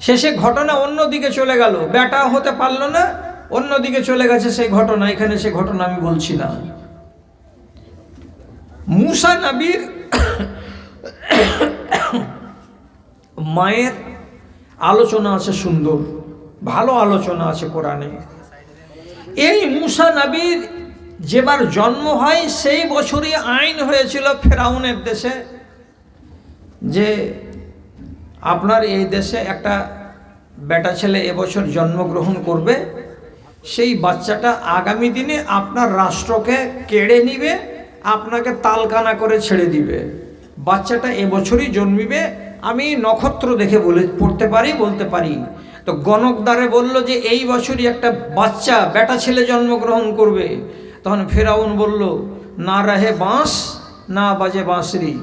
শেষে ঘটনা অন্যদিকে চলে গেল, বেটা হতে পারলো না, অন্যদিকে চলে গেছে সেই ঘটনা। এখানে সে ঘটনা আমি বলছি না। মুসা নবীর মায়ের আলোচনা আছে, সুন্দর ভালো আলোচনা আছে কোরআনে। এই মুসা নবীর যেবার জন্ম হয় সেই বছরই আইন হয়েছিল ফেরাউনের দেশে যে আপনার এই দেশে একটা বেটা ছেলে এবছর জন্মগ্রহণ করবে, সেই বাচ্চাটা আগামী দিনে আপনার রাষ্ট্রকে কেড়ে নিবে, আপনাকে তালকানা করে ছেড়ে দিবে। বাচ্চাটা এবছরই জন্মিবে, আমি নক্ষত্র দেখে বলতে পারি। তো গণকদারে বলল যে এই বছরই একটা বাচ্চা বেটা ছেলে জন্মগ্রহণ করবে। তখন ফেরাউন বলল, না রাহে বাঁশ না বাজে বাঁশরি,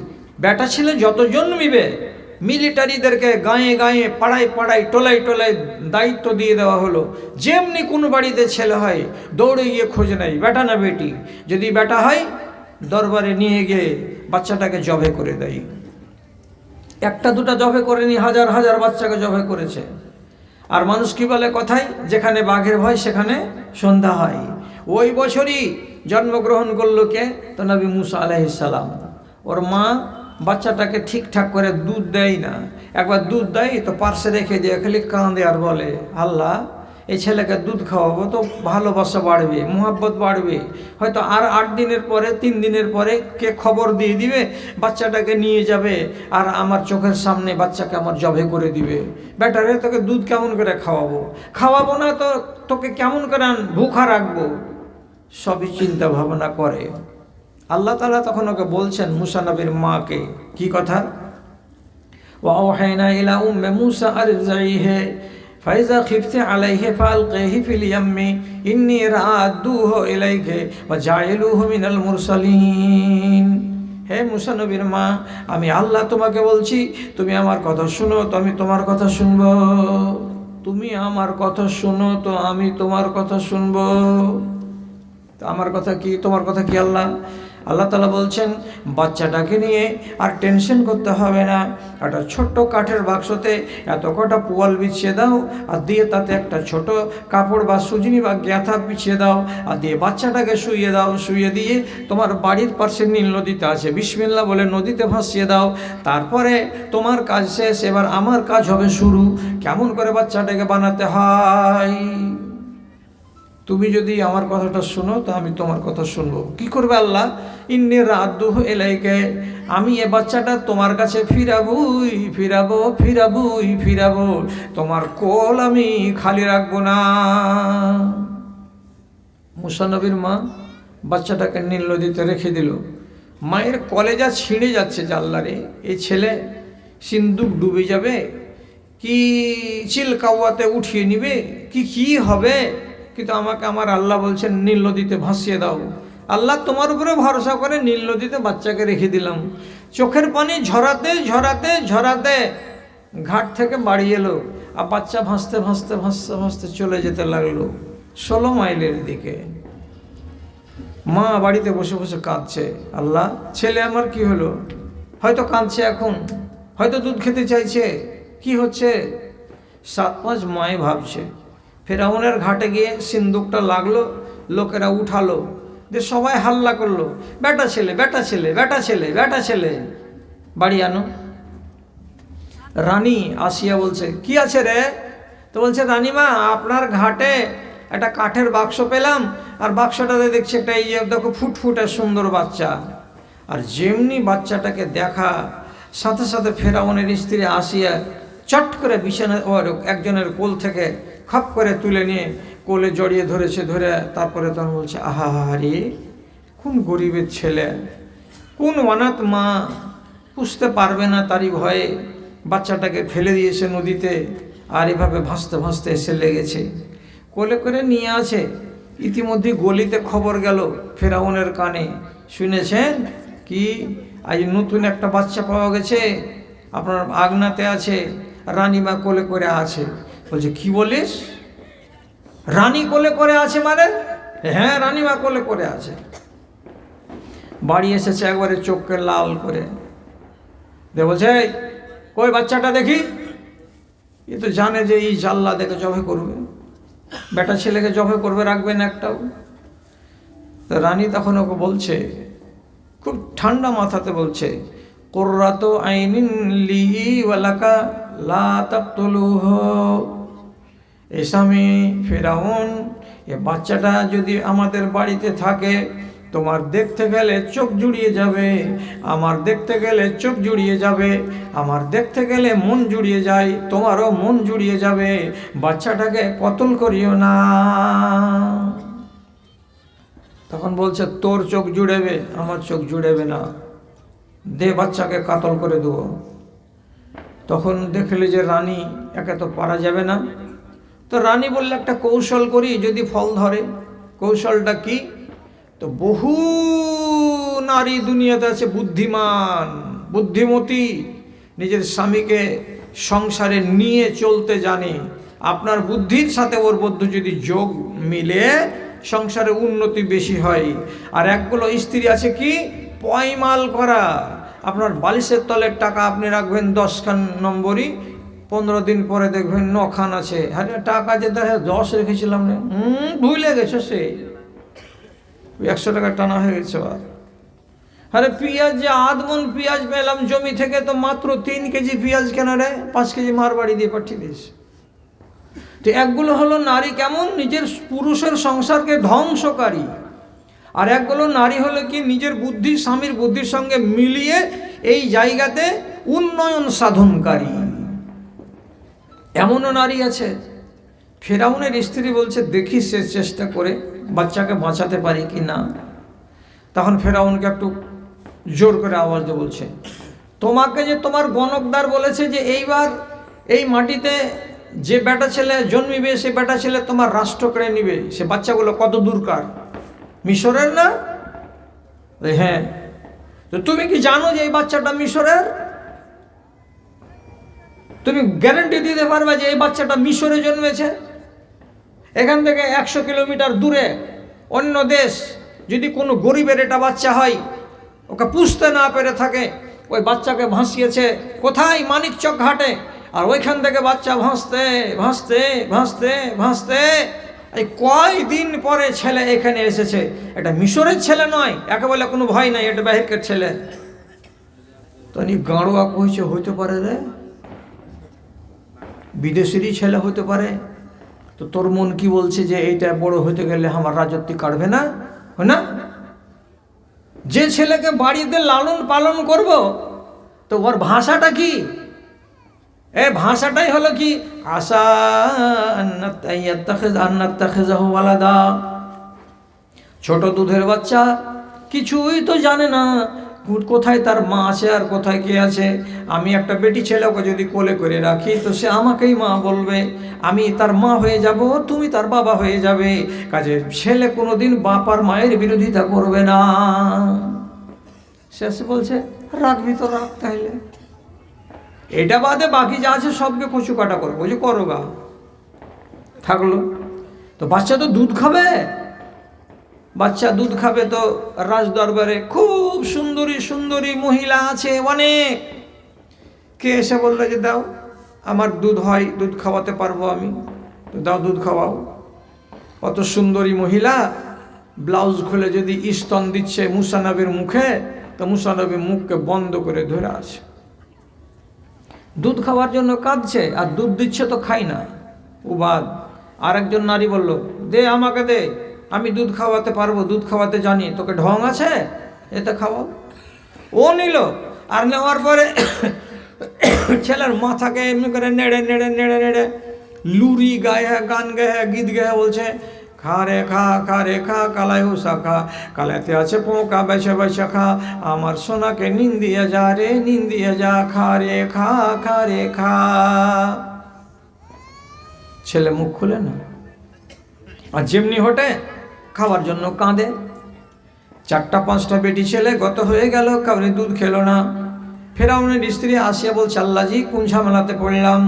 বেটা ছেলে যত জন্মিবে মিলিটারিদেরকে গাঁয়ে গাঁয়ে পাড়ায় পাড়ায় টোলায় টোলায় দায়িত্ব দিয়ে দেওয়া হলো। যেমনি কোনো বাড়িতে ছেলে হয় দৌড়ে গিয়ে খোঁজ নেয় বেটা না বেটি, যদি বেটা হয় দরবারে নিয়ে গিয়ে বাচ্চাটাকে জবে করে দেয়। একটা দুটা জবে করেনি, হাজার হাজার বাচ্চাকে জবে করেছে। আর মানুষ কি বলে কথায়, যেখানে বাঘের ভয় সেখানে সন্ধ্যা হয়। ওই বছরই জন্মগ্রহণ করলো কে? তো নবী মুসা আলাইহিস সালাম। ওর মা বাচ্চাটাকে ঠিকঠাক করে দুধ দেয় না, একবার দুধ দেয় তো পার্শ্বে রেখে দিয়ে খালি কাঁদে আর বলে, আল্লাহ এই ছেলেকে দুধ খাওয়াবো তো ভালোবাসা বাড়বে, মোহাব্বত বাড়বে, হয়তো আর 8 দিনের পরে 3 দিনের পরে কে খবর দিয়ে দিবে, বাচ্চাটাকে নিয়ে যাবে আর আমার চোখের সামনে বাচ্চাকে আমার জবে করে দিবে। বেটারে তোকে দুধ কেমন করে খাওয়াবো না তো তোকে কেমন করে ভুখা রাখবো, সবই চিন্তা ভাবনা করে। আল্লাহ তাআলা তখন ওকে বলছেন মুসা নবীর মাকে কি কথা, ওয়াওহাইনা ইলা উম্মে মুসা আরজিহি ফাইজা খিফতি আলাইহি ফালকিহি ফিল ইয়াম্মি ইন্নী রাদুহু ইলাইহি ওয়া জাইলুহু মিনাল মুরসালিন। হে মুসা নবীর মা, আমি আল্লাহ তোমাকে বলছি, তুমি আমার কথা শুনো তো আমি তোমার কথা শুনবো, তুমি আমার কথা শুনো তো আমি তোমার কথা শুনবো। তো আমার কথা কি, তোমার কথা কি? আল্লাহ তাআলা বলছেন বাচ্চাটাকে নিয়ে আর টেনশন করতে হবে না, একটা ছোট্ট কাঠের বাক্সতে এত কটা পোয়াল বিছিয়ে দাও আর দিয়ে তাতে একটা ছোট কাপড় বা সুজনি বা গ্যাথা বিছিয়ে দাও আর দিয়ে বাচ্চাটাকে শুইয়ে দাও, শুইয়ে দিয়ে তোমার বাড়ির পাশে নীল নদীতে আছে বিসমিল্লাহ বলে নদীতে ভাসিয়ে দাও। তারপরে তোমার কাজ শেষ, এবার আমার কাজ হবে শুরু, কেমন করে বাচ্চাটাকে বানাতে হয়। তুমি যদি আমার কথাটা শোনো তো আমি তোমার কথা শুনবো। কি করবে আল্লাহ? ইন্নী রাদুহু ইলাইকা, আমি এ বাচ্চাটা তোমার কাছে ফিরাবো, তোমার কোল আমি খালি রাখবো না। মুসা নবীর মা বাচ্চাটাকে নীল নদীতে রেখে দিল। মায়ের কলেজা ছিঁড়ে যাচ্ছে, জাল্লারে এই ছেলে সিন্দুক ডুবে যাবে কি চিলকাওয়াতে উঠিয়ে নিবে কি হবে, কিন্তু আমাকে আমার আল্লাহ বলছেন নীল নদীতে ভাসিয়ে দাও। আল্লাহ তোমার উপরে ভরসা করে নীল নদীতে বাচ্চাকে রেখে দিলাম। চোখের পানি ঝরাতে ঘাট থেকে বাড়ি এলো আর বাচ্চা ভাসতে চলে যেতে লাগলো 16 মাইলের দিকে। মা বাড়িতে বসে বসে কাঁদছে, আল্লাহ ছেলে আমার কি হলো? হয়তো কাঁদছে, এখন হয়তো দুধ খেতে চাইছে, কি হচ্ছে? 7-5 মায়ে ভাবছে। ফেরাউনের ঘাটে গিয়ে সিন্দুকটা লাগলো, লোকেরা উঠালো, যে সবাই হাল্লা করলো, বেটা ছেলে বাড়ি আনো। রানী আসিয়া বলছে, কি আছে রে? তো বলছে, রানীমা আপনার ঘাটে একটা কাঠের বাক্স পেলাম আর বাক্সটাতে দেখছি একটা এই যে দেখো ফুটফুটে সুন্দর বাচ্চা। আর যেমনি বাচ্চাটাকে দেখা সাথে সাথে ফেরাউনের স্ত্রী আসিয়া চট করে বিছানা একজনের কোল থেকে খপ করে তুলে নিয়ে কোলে জড়িয়ে ধরেছে, ধরে তারপরে তখন বলছে, আহা রে কোন গরিবের ছেলে, কোন অনাথ মা পুষতে পারবে না তারই ভয়ে বাচ্চাটাকে ফেলে দিয়েছে নদীতে আর এভাবে ভাসতে এসে লেগেছে। কোলে করে নিয়ে আছে। ইতিমধ্যে গলিতে খবর গেল ফেরাউনের কানে, শুনেছেন কি আজ নতুন একটা বাচ্চা পাওয়া গেছে, আপনার আগনাতে আছে, রানীমা কোলে করে আছে। বলছে, কি বলিস? রানী কোলে করে আছে মানে? হ্যাঁ, রানীমা কোলে করে আছে। বাড়ি এসেছে একবারে চোখকে লাল করে, বলছে, কই বাচ্চাটা দেখি। এ তো জানে যে এই জাল্লা দেখে জবাই করবে, বেটা ছেলেকে জবাই করবে, রাখবে না একটাও। তো রানী তখন ওকে বলছে, খুব ঠান্ডা মাথাতে বলছে, কুররাতু আইনিন লি ওয়ালাকা লা তাকতুলুহু। এ স্বামী ফেরাউন, এ বাচ্চাটা যদি আমাদের বাড়িতে থাকে, তোমার দেখতে গেলে চোখ জুড়িয়ে যাবে, আমার দেখতে গেলে চোখ জুড়িয়ে যাবে, আমার দেখতে গেলে মন জুড়িয়ে যায়, তোমারও মন জুড়িয়ে যাবে, বাচ্চাটাকে কতল করিও না। তখন বলছে, তোর চোখ জুড়েবে, আমার চোখ জুড়েবে না, দে বাচ্চাকে কাতল করে দেবো। তখন দেখলে যে রানী, একে তো পারা যাবে না। তো রানী বললে, একটা কৌশল করি, যদি ফল ধরে। কৌশলটা কি? তো বহু নারী দুনিয়াতে আছে বুদ্ধিমান, বুদ্ধিমতী, নিজের স্বামীকে সংসারে নিয়ে চলতে জানে। আপনার বুদ্ধির সাথে ওর মধ্যে যদি যোগ মিলে, সংসারে উন্নতি বেশি হয়। আর একগুলো স্ত্রী আছে কি, পয়মাল করা। আপনার বালিশের তলের টাকা আপনি রাখবেন 10 নম্বরই, 15 দিন পরে দেখবেন 9 আছে। আরে টাকা যে 10 রেখেছিলাম না, ভুলে গেছো, সে 100 টাকা টানা হয়ে গেছে। আরে পেঁয়াজ যে আধমন পেঁয়াজ পেলাম জমি থেকে, তো মাত্র 3 কেজি পেঁয়াজ কেন রে, 5 কেজি মারবাড়ি দিয়ে পাঠিয়ে দিস। তো একগুলো হলো নারী কেমন, নিজের পুরুষের সংসারকে ধ্বংসকারী। আর একগুলো নারী হলো কি, নিজের বুদ্ধি স্বামীর বুদ্ধির সঙ্গে মিলিয়ে এই জায়গাতে উন্নয়ন সাধনকারী। এমনও নারী আছে। ফেরাউনের স্ত্রী বলছে, দেখি সে চেষ্টা করে বাচ্চাকে বাঁচাতে পারি কি না। তখন ফেরাউনকে একটু জোর করে আওয়াজ দিয়ে বলছে, তোমাকে যে তোমার গণকদার বলেছে যে এইবার এই মাটিতে যে বেটা ছেলে জন্মিবে, সে বেটা ছেলে তোমার রাষ্ট্র কেড়ে নিবে, সে বাচ্চাগুলো কত দূরকার, মিশরের না? হ্যাঁ। তো তুমি কি জানো যে এই বাচ্চাটা মিশরের? তুমি গ্যারান্টি দিতে পারবে যে এই বাচ্চাটা মিশরে জন্মেছে? এখান থেকে 100 কিলোমিটার দূরে অন্য দেশ যদি কোনো গরিবের এটা বাচ্চা হয়, ওকে পুষতে না পেরে থাকে, ওই বাচ্চাকে ভাসিয়েছে কোথায়, মানিকচক ঘাটে, আর ওইখান থেকে বাচ্চা ভাসতে ভাসতে ভাসতে ভাসতে এই কয়দিন পরে ছেলে এখানে এসেছে। এটা মিশরের ছেলে নয়, একেবারে কোনো ভয় নাই, এটা বাহিরকার ছেলে। তো গাঁড়োয়া কইছে, হইতে পারে রে, বিদেশেরই ছেলে হতে পারে। তো তোর মন কি বলছে যে এইটা বড় হতে গেলে আমার রাজত্ব কাটবে না, হয় না? যে ছেলেকে বাড়িতে লালন পালন করব, তো ওর ভাষাটা কি? এই ভাষাটাই হলো কি, আশা আলাদা। ছোট দুধের বাচ্চা কিছুই তো জানে না, কোথায় তার মা আছে আর কোথায় কে আছে। আমি একটা বেটি ছেলেকে যদি কোলে করে রাখি, তো সে আমাকেই মা বলবে, আমি তার মা হয়ে যাব, তুমি তার বাবা হয়ে যাবে। কাজে ছেলে কোনোদিন বাপ আর মায়ের বিরোধিতা করবে না। শেষে বলছে, রাখবি তো রাখ, তাইলে এটা বাদে বাকি যা আছে সবকে কচু কাটা করবো, যে করো গা, থাকলো। তো বাচ্চা তো দুধ খাবে, বাচ্চা দুধ খাবে। তো রাজ দরবারে খুব সুন্দরী সুন্দরী মহিলা আছে অনেক। কে এসে বললো যে দাও, আমার দুধ হয়, দুধ খাওয়াতে পারবো আমি, তো দাও দুধ খাওয়াও। অত সুন্দরী মহিলা ব্লাউজ খুলে যদি স্তন দিচ্ছে মুসা নবীর মুখে, তো মুসা নবীর মুখকে বন্ধ করে ধরে আছে, দুধ খাওয়ার জন্য কাঁদছে, আর দুধ দিচ্ছে তো খাই না। উবাদ আরেকজন নারী বলল, দে আমাকে দে, আমি দুধ খাওয়াতে পারবো, দুধ খাওয়াতে জানি, তোকে ঢং আছে, এতে খাওয়াও। ও নিল, আর নেওয়ার পরে ছেলের মাথাকে এমনি করে নেড়ে নেড়ে নেড়ে নেড়ে লুরি গায়ে, গান গায়ে, গীত গায়ে বলছে, খা রে খা, খা রে খা, কালাই হুসা খা, কালাতে আছে পোকা, বেছে বেছে খা, আমার সোনাকে নিন্দিয়ে যা রে, নিন্দিয়ে যা, খা রে খা, খা রে খা। ছেলে মুখ খুলে না, আর যেমনি হটে খাওয়ার জন্য কাঁদে। 4টা 5টা বেটি ছেলে গত হয়ে গেল, কাউরে দুধ খেলো না। ফেরাউনের স্ত্রী আসিয়া বলছে, আল্লাহজি কোন ঝামেলাতে পড়লাম,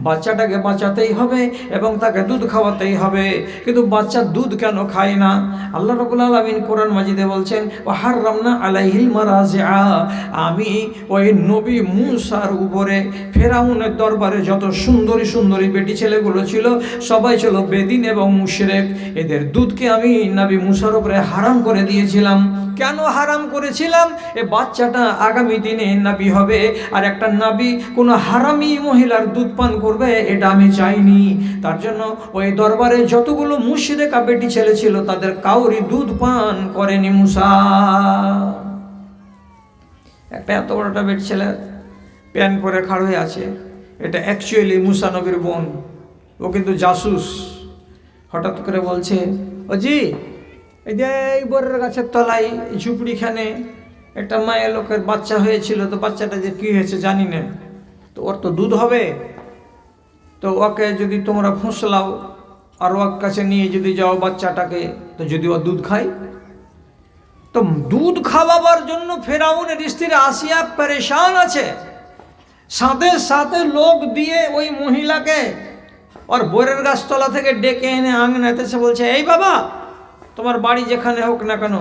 বাচ্চাটাকে বাঁচাতেই হবে এবং তাকে দুধ খাওয়াতেই হবে, কিন্তু বাচ্চা দুধ কেন খায় না? আল্লাহ রাব্বুল আলামিন কোরআন মাজিদে বলছেন, ওয়া হাররামনা আলাইহিল মারাজিআ, আমি ওই নবী মূসার উপরে ফেরাউনের দরবারে যত সুন্দরী সুন্দরী বেটি ছেলেগুলো ছিল সবাই ছিল বেদিন এবং মুশরিক, এদের দুধকে আমি নবী মূসার উপরে হারাম করে দিয়েছিলাম। কেন হারাম করেছিলাম? এ বাচ্চাটা আগামী দিনে নবী হবে, আর একটা নবী কোনো হারামি মহিলার দুধ পান করবে এটা আমি চাইনি। তার জন্য ওই দরবারে যতগুলো মুশরিকা বেটি ছেলে ছিল তাদের কাউরি দুধ পান করেনি মূসা। একটা এত বড়টা বেটি ছেলে প্যান পরে খাড় হয়ে আছে, এটা অ্যাকচুয়ালি মূসা নবীর বোন, ও কিন্তু জাসুস। হঠাৎ করে বলছে, ও জি, এই যে এই বরের গাছের তলায় ঝুপড়িখানে একটা মায়ের লোকের বাচ্চা হয়েছিল, তো বাচ্চাটা যে কী হয়েছে জানি না, তো ওর তো দুধ হবে, তো ওকে যদি তোমরা ফুঁসলাও আর ওর কাছে নিয়ে যদি যাও বাচ্চাটাকে, তো যদি ও দুধ খায়। তো দুধ খাওয়াবার জন্য ফেরাউনের স্ত্রী আসিয়া পরেশান আছে, সাথে সাথে লোক দিয়ে ওই মহিলাকে ওর বরের গাছতলা থেকে ডেকে এনে আঙনাতে সে বলছে, এই বাবা, তোমার বাড়ি যেখানে হোক না কেন,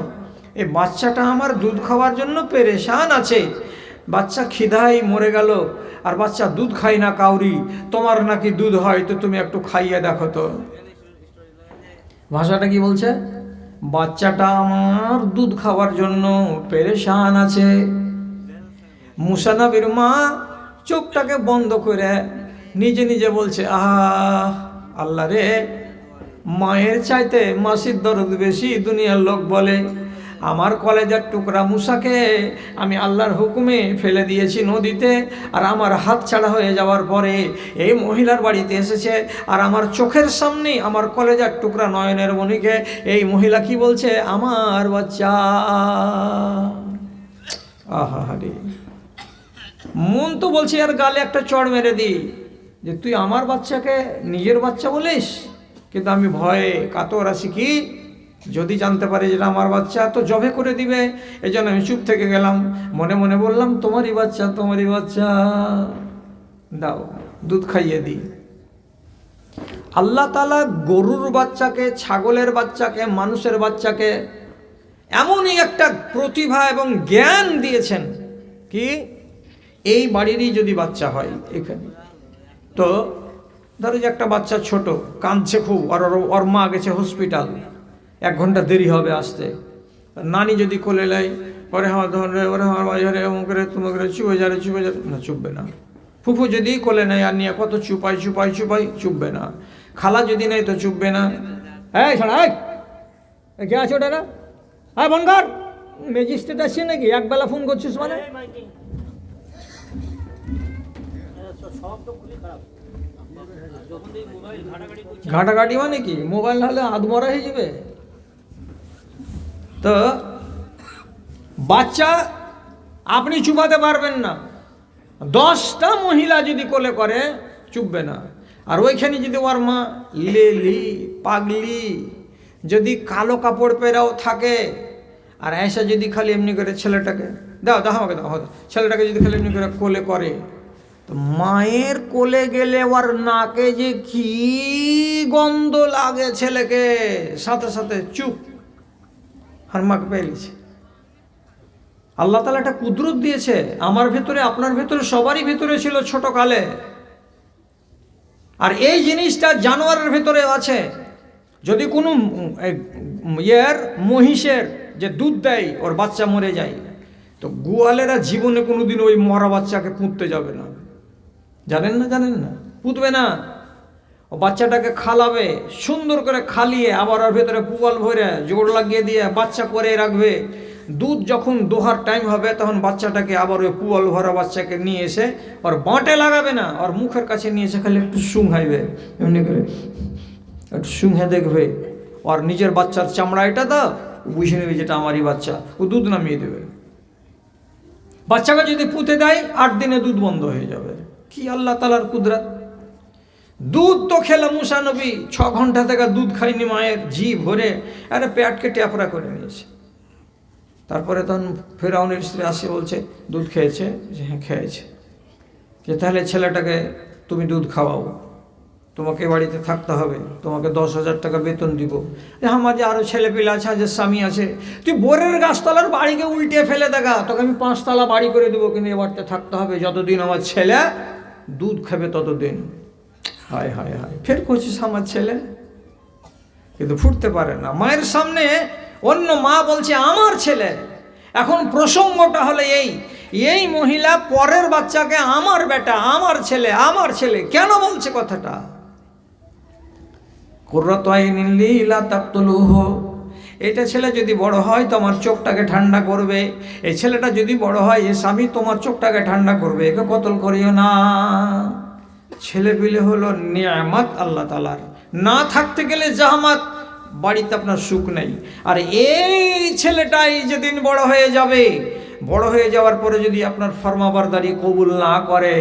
এই বাচ্চাটা আমার দুধ খাওয়ার জন্য পেরেশান আছে, বাচ্চা খিদায় মরে গেল আর বাচ্চা দুধ খায় না কাউরি, তোমার নাকি দুধ হয়, তো তুমি একটু খাইয়ে দেখো তো। ভাষাটা কি বলছে? বাচ্চাটা আমার দুধ খাওয়ার জন্য পেরেশান আছে। মূসা নবীর মা চোখটাকে বন্ধ করে নিজে নিজে বলছে, আহ আল্লাহ রে, মায়ের চাইতে মাসির দরদ বেশি দুনিয়ার লোক বলে। আমার কলেজের টুকরা মূসাকে আমি আল্লাহর হুকুমে ফেলে দিয়েছি নদীতে, আর আমার হাত ছাড়া হয়ে যাওয়ার পরে এই মহিলার বাড়িতে এসেছে, আর আমার চোখের সামনে আমার কলেজের টুকরা নয়নের মণিকে এই মহিলা কি বলছে, আমার বাচ্চা। আহা রে, মন তো বলছে আর গালে একটা চড় মেরে দিই, যে তুই আমার বাচ্চাকে নিজের বাচ্চা বলিস, কিন্তু আমি ভয়ে কাতর আছি, কি যদি জানতে পারে যেটা আমার বাচ্চা তো জবে করে দিবে। এই জন্য আমি চুপ থেকে গেলাম, মনে মনে বললাম, তোমারই বাচ্চা, তোমারই বাচ্চা, দাও দুধ খাইয়ে দিই। আল্লাহ তাআলা গরুর বাচ্চাকে, ছাগলের বাচ্চাকে, মানুষের বাচ্চাকে এমনই একটা প্রতিভা এবং জ্ঞান দিয়েছেন, কি এই বাড়িরই যদি বাচ্চা হয় এখানে, তো ধরো যে একটা বাচ্চা ছোট কাঁদছে খুব, আর ওর মা গেছে হসপিটাল, 1 ঘন্টা দেরি হবে আসতে, নানি যদি কোলে নেয়, পরে আমার ধরে ওরে আমার বাজারে এমন করে তোমাকে চুপে যারে না, চুপবে না। ফুফু যদি কোলে নেয় আর নিয়ে কত চুপাই, চুপবে না। খালা যদি নেয় তো চুপবে না। এই ছাড়া, কে আছে ওটা না, হ্যাঁ বনগার ম্যাজিস্ট্রেট আসছে নাকি, একবেলা ফোন করছিস মানে? ঘাটাঘাটি মানে কি, মোবাইল হলে আধমরা হয়ে যাবে। তো বাচ্চা আপনি চুপাতে পারবেন না, 10টা মহিলা যদি কোলে করে চুপবে না। আর ওইখানে যদি ওর মা লেলি পাগলি যদি কালো কাপড় পেরাও থাকে, আর ऐसा যদি খালি এমনি করে ছেলেটাকে দাও আমাকে দাও, ছেলেটাকে যদি খালি এমনি করে কোলে করে, তো মায়ের কোলে গেলে ওর নাকে যে কি গন্ধ লাগে ছেলেকে, সাথে সাথে চুপ, আর মাকে পেয়েছে। আল্লাহ তাআলা একটা কুদরত দিয়েছে আমার ভেতরে, আপনার ভেতরে, সবারই ভেতরে ছিল ছোটকালে। আর এই জিনিসটা জানোয়ারের ভেতরে আছে। যদি কোনো মহিষের যে দুধ দেয় ওর বাচ্চা মরে যায়, তো গোয়ালেরা জীবনে কোনোদিন ওই মরা বাচ্চাকে পুঁততে যাবে না, জানেন না, পুঁতবে না। ও বাচ্চাটাকে খালাবে, সুন্দর করে খালিয়ে আবার ওর ভেতরে পুয়াল ভরে জোড় লাগিয়ে দিয়ে বাচ্চা করে রাখবে। দুধ যখন দোহার টাইম হবে তখন বাচ্চাটাকে আবার ওই পুয়াল ভরা বাচ্চাকে নিয়ে এসে ওর বাঁটে লাগাবে না, ওর মুখের কাছে নিয়ে এসে খালি একটু শুংহাইবে, এমনি করে একটু শুংহে দেখবে, ওর নিজের বাচ্চার চামড়া এটা তো বুঝে নেবে যেটা আমারই বাচ্চা, ও দুধ নামিয়ে দেবে। বাচ্চাকে যদি পুঁতে দেয় 8 দিনে দুধ বন্ধ হয়ে যাবে। কি আল্লাহ তাআলার কুদরত! দুধ তো খেলা মুসা নবী 6 ঘন্টা থেকে দুধ খাইনি মায়ের জি ভরে, আরে পেটকে ট্যাপরা করে নিয়েছে। তারপরে তখন ফেরাউনের স্ত্রী আসে, বলছে দুধ খেয়েছে? যে হ্যাঁ খেয়েছে। যে তাহলে ছেলেটাকে তুমি দুধ খাওয়াও, তোমাকে বাড়িতে থাকতে হবে, তোমাকে 10,000 টাকা বেতন দিব। আমার যে আরও ছেলে পেলে আছে, যে স্বামী আছে, তুই বোরের গাছতলার বাড়িকে উল্টে ফেলে দেখা, তোকে আমি 5 তলা বাড়ি করে দেবো, কিন্তু এ বাড়িতে থাকতে হবে যতদিন আমার ছেলে দুধ খাবে ততদিন। হায় হায় হায়, ফের করছিস আমার ছেলে, কিন্তু ফুটতে পারে না মায়ের সামনে। অন্য মা বলছে আমার ছেলে। এখন প্রসঙ্গটা হলো এই মহিলা পরের বাচ্চাকে আমার বেটা, আমার ছেলে, আমার ছেলে কেন বলছে কথাটা? কুররাতু আইনিন লি লা তাকতুলুহু, এটা ছেলে যদি বড় হয় তোমার চোখটাকে ঠান্ডা করবে। এই ছেলেটা যদি বড় হয়, এ স্বামী তোমার চোখটাকে ঠান্ডা করবে, একে কতল করিও না। ছেলে পেলে হলো নিয়ামত আল্লাহ তাআলার, না থাকতে গেলে জাহামাত, বাড়িতে আপনার সুখ নেই। আর এই ছেলেটাই যেদিন বড় হয়ে যাবে, বড় হয়ে যাওয়ার পরে যদি আপনার ফরমাবরদারি কবুল না করে,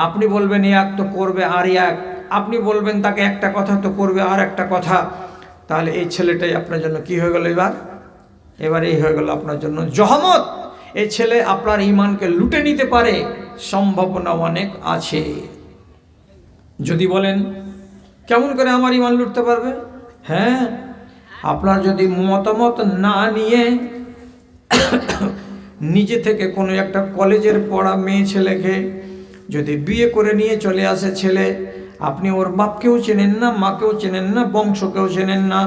আপনি বলবেন এক তো করবে আর এক, আপনি বলবেন তাকে একটা কথা তো করবে আর একটা কথা, তাহলে এই ছেলেটাই আপনার জন্য কি হয়ে গেল? এবার এই হয়ে গেল আপনার জন্য জহমত। এই ছেলে আপনার ঈমানকে লুটে নিতে পারে, সম্ভাবনা অনেক আছে। যদি বলেন কেমন করে আমার ঈমান লুটতে পারবে? হ্যাঁ, আপনার যদি মতামত না নিয়ে নিজে থেকে কোনো একটা কলেজের পড়া মেয়ে ছেলেকে যদি বিয়ে করে নিয়ে চলে আসে ছেলে, আপনি ওর বাপকেও চেনেন না, মাকেও চেনেন না, বংশকেও চেনেন না,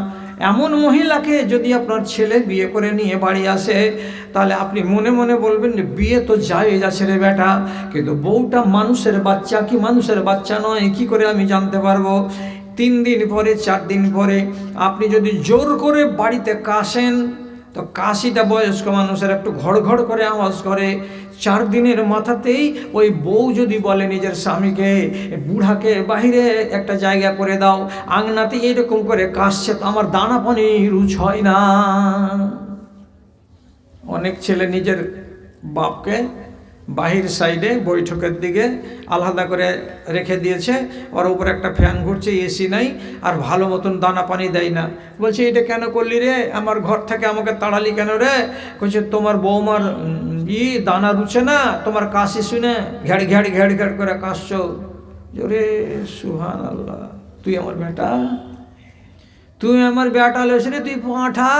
এমন মহিলাকে যদি আপনার ছেলে বিয়ে করে নিয়ে বাড়ি আসে, তাহলে আপনি মনে মনে বলবেন যে বিয়ে তো জায়েজ আছে রে বেটা, কিন্তু বউটা মানুষের বাচ্চা কি মানুষের বাচ্চা নয় কি করে আমি জানতে পারবো? 3 দিন পরে 4 দিন পরে আপনি যদি জোর করে বাড়িতে কাশেন, তো কাশিটা বয়স্ক মানুষের একটু ঘড়ঘড় করে আওয়াজ করে। 4 দিনের মাথাতেই ওই বউ যদি বলে নিজের স্বামীকে, বুড়াকে বাহিরে একটা জায়গা করে দাও, আংনাতে এরকম করে কাশছে, তো আমার দানা পানি রুচ হয় না। অনেক ছেলে নিজের বাপকে বাহির সাইডে বৈঠকের দিকে আলাদা করে রেখে দিয়েছে, ওর উপর একটা ফ্যান ঘুরছে, এসি নাই, আর ভালো মতন দানা পানি দেয় না। বলছে এটা কেন করলি রে, আমার ঘর থেকে আমাকে তাড়ালি কেন রে? বলছে তোমার বৌমার দানা রুছে না, তোমার কাশি শুনে ঘ্যাড় ঘ্যাড় ঘ্যাড় ঘ্যাড় করে কাশছো। জোরে সুবহানাল্লাহ, তুই আমার বেটা, তুই আমার বেটা লইস রে, তুই পাঁঠা,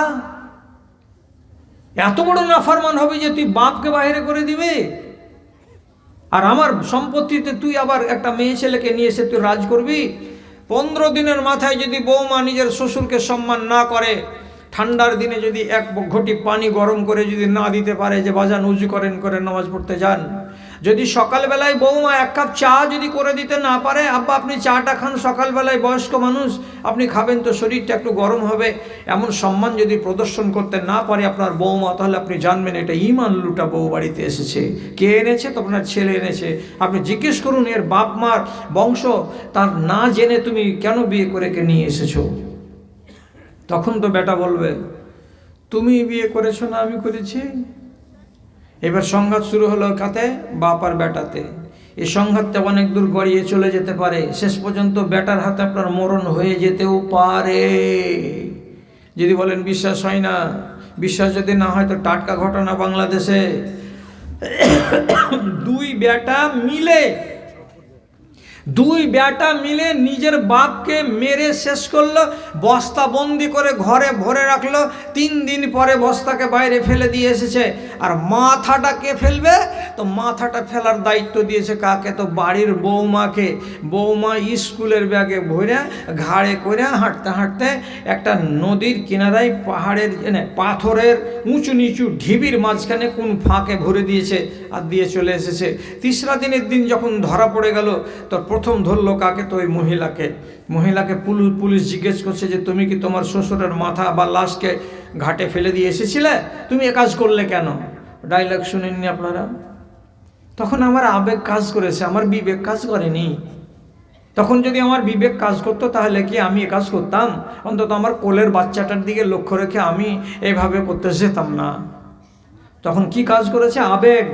এত বড় নাফরমান হবে যে তুই বাপকে বাইরে করে দিবে? আর আমার সম্পত্তিতে তুই আবার একটা মেয়ে ছেলেকে নিয়ে এসে তুই রাজ করবি? 15 দিনের মাথায় যদি বৌমা নিজের শ্বশুরকে সম্মান না করে, ঠান্ডার দিনে যদি এক ঘটি পানি গরম করে যদি না দিতে পারে যে বাজান উজু করেন, করে নামাজ পড়তে যান, যদি সকালবেলায় বৌমা 1 কাপ চা যদি করে দিতে না পারে, আব্বা আপনি চাটা খান সকালবেলায়, বয়স্ক মানুষ আপনি খাবেন তো শরীরটা একটু গরম হবে, এমন সম্মান যদি প্রদর্শন করতে না পারে আপনার বৌমা, তাহলে আপনি জানবেন এটা ঈমান লুটা বউ বাড়িতে এসেছে। কে এনেছে? তো আপনার ছেলে এনেছে। আপনি জিজ্ঞেস করুন এর বাপ মার বংশ, তার না জেনে তুমি কেন বিয়ে করে নিয়ে এসেছো? তখন তো বেটা বলবে তুমি বিয়ে করেছো না আমি করেছি। এবার সংঘাত শুরু হলো কাতে? বাপ আর বেটাতে। এই সংঘাতটা অনেক দূর গড়িয়ে চলে যেতে পারে, শেষ পর্যন্ত বেটার হাতে আপনার মরণ হয়ে যেতেও পারে। যদি বলেন বিশ্বাস হয় না, বিশ্বাস যদি না হয় তো টাটকা ঘটনা বাংলাদেশে 2 বেটা মিলে নিজের বাপকে মেরে শেষ করলো, বস্তা বন্দি করে ঘরে ভরে রাখলো। 3 দিন পরে বস্তাকে বাইরে ফেলে দিয়ে এসেছে। আর মাথাটা কে ফেলবে? তো মাথাটা ফেলার দায়িত্ব দিয়েছে কাকে? তো বাড়ির বৌমাকে। বৌমা স্কুলের ব্যাগে ভরে ঘাড়ে করে হাঁটতে হাঁটতে একটা নদীর কিনারায় পাহাড়ের পাথরের উঁচু নিচু ঢিবির মাঝখানে কোন ফাঁকে ভরে দিয়েছে আর দিয়ে চলে এসেছে। 3রা দিনের দিন যখন ধরা পড়ে গেল, তো প্রথম ধরলো কাকে? তো ওই মহিলাকে পুলিশ জিজ্ঞেস করছে যে তুমি কি তোমার শ্বশুরের মাথা বা লাশকে ঘাটে ফেলে দিয়ে এসেছিলে? তুমি এ কাজ করলে কেন? ডায়লগ শুনেননি আপনারা? তখন আমার আবেগ কাজ করেছে, আমার বিবেক কাজ করেনি। তখন যদি আমার বিবেক কাজ করতো তাহলে কি আমি এ কাজ করতাম? অন্তত আমার কোলের বাচ্চাটার দিকে লক্ষ্য রেখে আমি এভাবে করতে যেতাম না। তখন কি কাজ করেছে? আবেগ,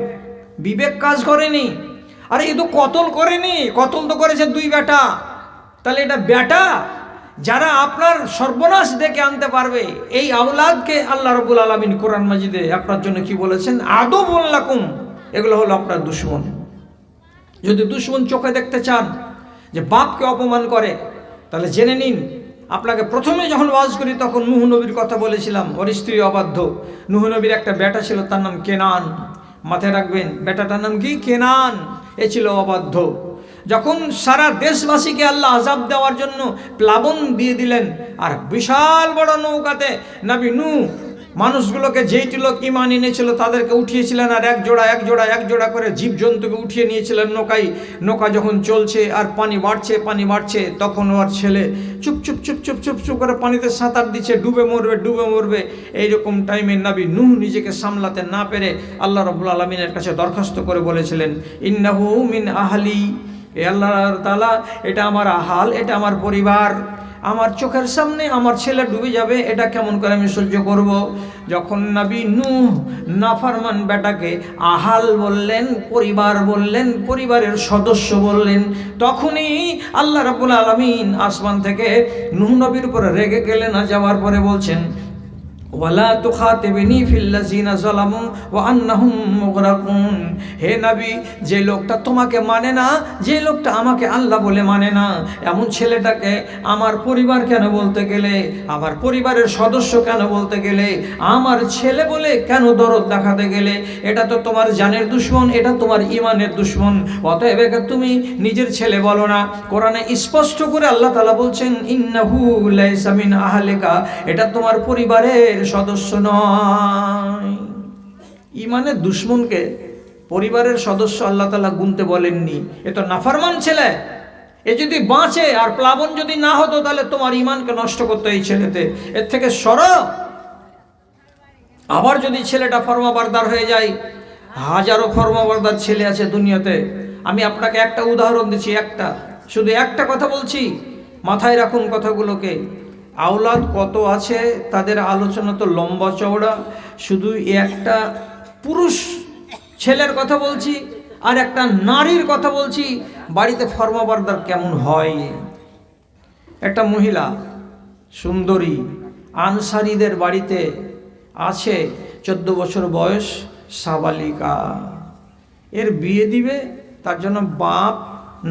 বিবেক কাজ করেনি। আরে এ তো কতল করেনি, কতল তো করেছে 2 বেটা। তাহলে এটা বেটা? যারা আপনার সর্বনাশ ডেকে আনতে পারবে, এই আওলাদকে আল্লাহ রাব্বুল আলামিন কোরআন মাজিদে আপনার জন্য কি বলেছেন? আদুউন লাকুম, এগুলো হলো আপনার দুশমন। যদি দুশমন চোখে দেখতে চান যে বাপকে অপমান করে, তাহলে জেনে নিন, আপনাকে প্রথমে যখন ওয়াজ করি তখন নূহ নবীর কথা বলেছিলাম, ওর স্ত্রী অবাধ্য। নূহ নবীর একটা বেটা ছিল, তার নাম কেনান। মাথায় রাখবেন, বেটাটার নাম কি? কেনান। এ ছিল অবাধ্য। যখন সারা দেশবাসীকে আল্লাহ আযাব দেওয়ার জন্য প্লাবন দিয়ে দিলেন, আর বিশাল বড় নৌকাতে নবী নূহ মানুষগুলোকে যেইটি লোক ঈমান এনেছিল তাদেরকে উঠিয়েছিলেন, আর এক জোড়া করে জীবজন্তুকে উঠিয়ে নিয়েছিলেন নৌকায়। নৌকা যখন চলছে আর পানি বাড়ছে, তখন ওর ছেলে চুপ করে পানিতে সাঁতার দিচ্ছে, ডুবে মরবে। এইরকম টাইমে নবী নূহ নিজেকে সামলাতে না পেরে আল্লাহ রাব্বুল আলামিনের কাছে দরখাস্ত করে বলেছিলেন, ইন্নাহু মিন আহলি, এ আল্লাহ তাআলা, এটা আমার আহাল, এটা আমার পরিবার। আমার চোখের সামনে আমার ছেলে ডুবে যাবে, এটা কেমন করে আমি সহ্য করব? যখন নবী নূহ নাফরমান বেটাকে আহাল বললেন, পরিবার বললেন, পরিবারের সদস্য বললেন, তখনই আল্লাহ রাব্বুল আলামিন আসমান থেকে নূহ নবীর উপরে রেগে গেলেন। যাওয়ার পরে বলছেন, ওয়ালা তুখাতিবনি ফিল্লাযিনা যালামু ওয়া আন্নাহুম মুগরাকুন। হে নবী, যে লোকটা তোমাকে মানে না, যে লোকটা আমাকে আল্লাহ বলে মানে না, এমন ছেলেটাকে আমার পরিবার কেন বলতে গেলে, আমার পরিবারের সদস্য কেন বলতে গেলে, আমার ছেলে বলে কেন দরদ দেখাতে গেলে? এটা তো তোমার জানের দুশমন, এটা তোমার ঈমানের দুশমন। অতএব একে তুমি নিজের ছেলে বলো না। কোরআনে স্পষ্ট করে আল্লাহ তাআলা বলছেন, ইন্নাহু লাইসা মিন আহলিকা, এটা তোমার পরিবারের সদস্য নয়। ঈমানের দুশমনকে পরিবারের সদস্য আল্লাহ তাআলা গুনতে বলেননি। এ তো নাফরমান ছেলে, এ যদি বাঁচে আর প্লাবন যদি না হতো, তাহলে তোমার ঈমানকে নষ্ট করতো এই ছেলেতে। এর থেকে সরো। আবার যদি ছেলেটা ফরমাবারদার হয়ে যায়, হাজারো ফরমাবারদার ছেলে আছে দুনিয়াতে। আমি আপনাকে একটা উদাহরণ দিচ্ছি, শুধু একটা কথা বলছি, মাথায় রাখুন কথাগুলোকে। আওলাদ কত আছে তাদের আলোচনা তো লম্বা চওড়া। শুধু একটা পুরুষ ছেলের কথা বলছি আর একটা নারীর কথা বলছি, বাড়িতে ফরমাবারদার কেমন হয়। একটা মহিলা সুন্দরী আনসারীদের বাড়িতে আছে, 14 বছর বয়স, সাবালিকা। এর বিয়ে দিবে, তার জন্য বাপ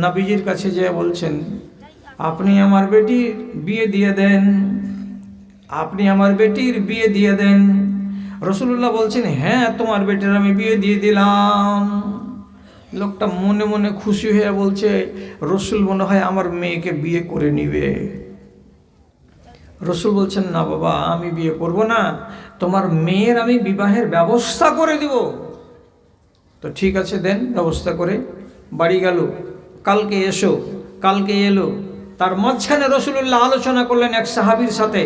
নবীজির কাছে যেয়ে বলছেন, আপনি আমার বেটির বিয়ে দিয়ে দেন, আপনি আমার বেটির বিয়ে দিয়ে দেন। রাসূলুল্লাহ বলছেন, হ্যাঁ, তোমার বেটির আমি বিয়ে দিয়ে দিলাম। লোকটা মনে মনে খুশি হয়ে বলছে, রসুল মনে হয় আমার মেয়েকে বিয়ে করে নিবে। রসুল বলছেন, না বাবা, আমি বিয়ে করব না, তোমার মেয়ের আমি বিবাহের ব্যবস্থা করে দিব। তো ঠিক আছে, দেন ব্যবস্থা করে। বাড়ি গেল, কালকে এসো, কালকে এলো। তার মাঝখানে রাসূলুল্লাহ আলোচনা করলেন এক সাহাবীর সাথে।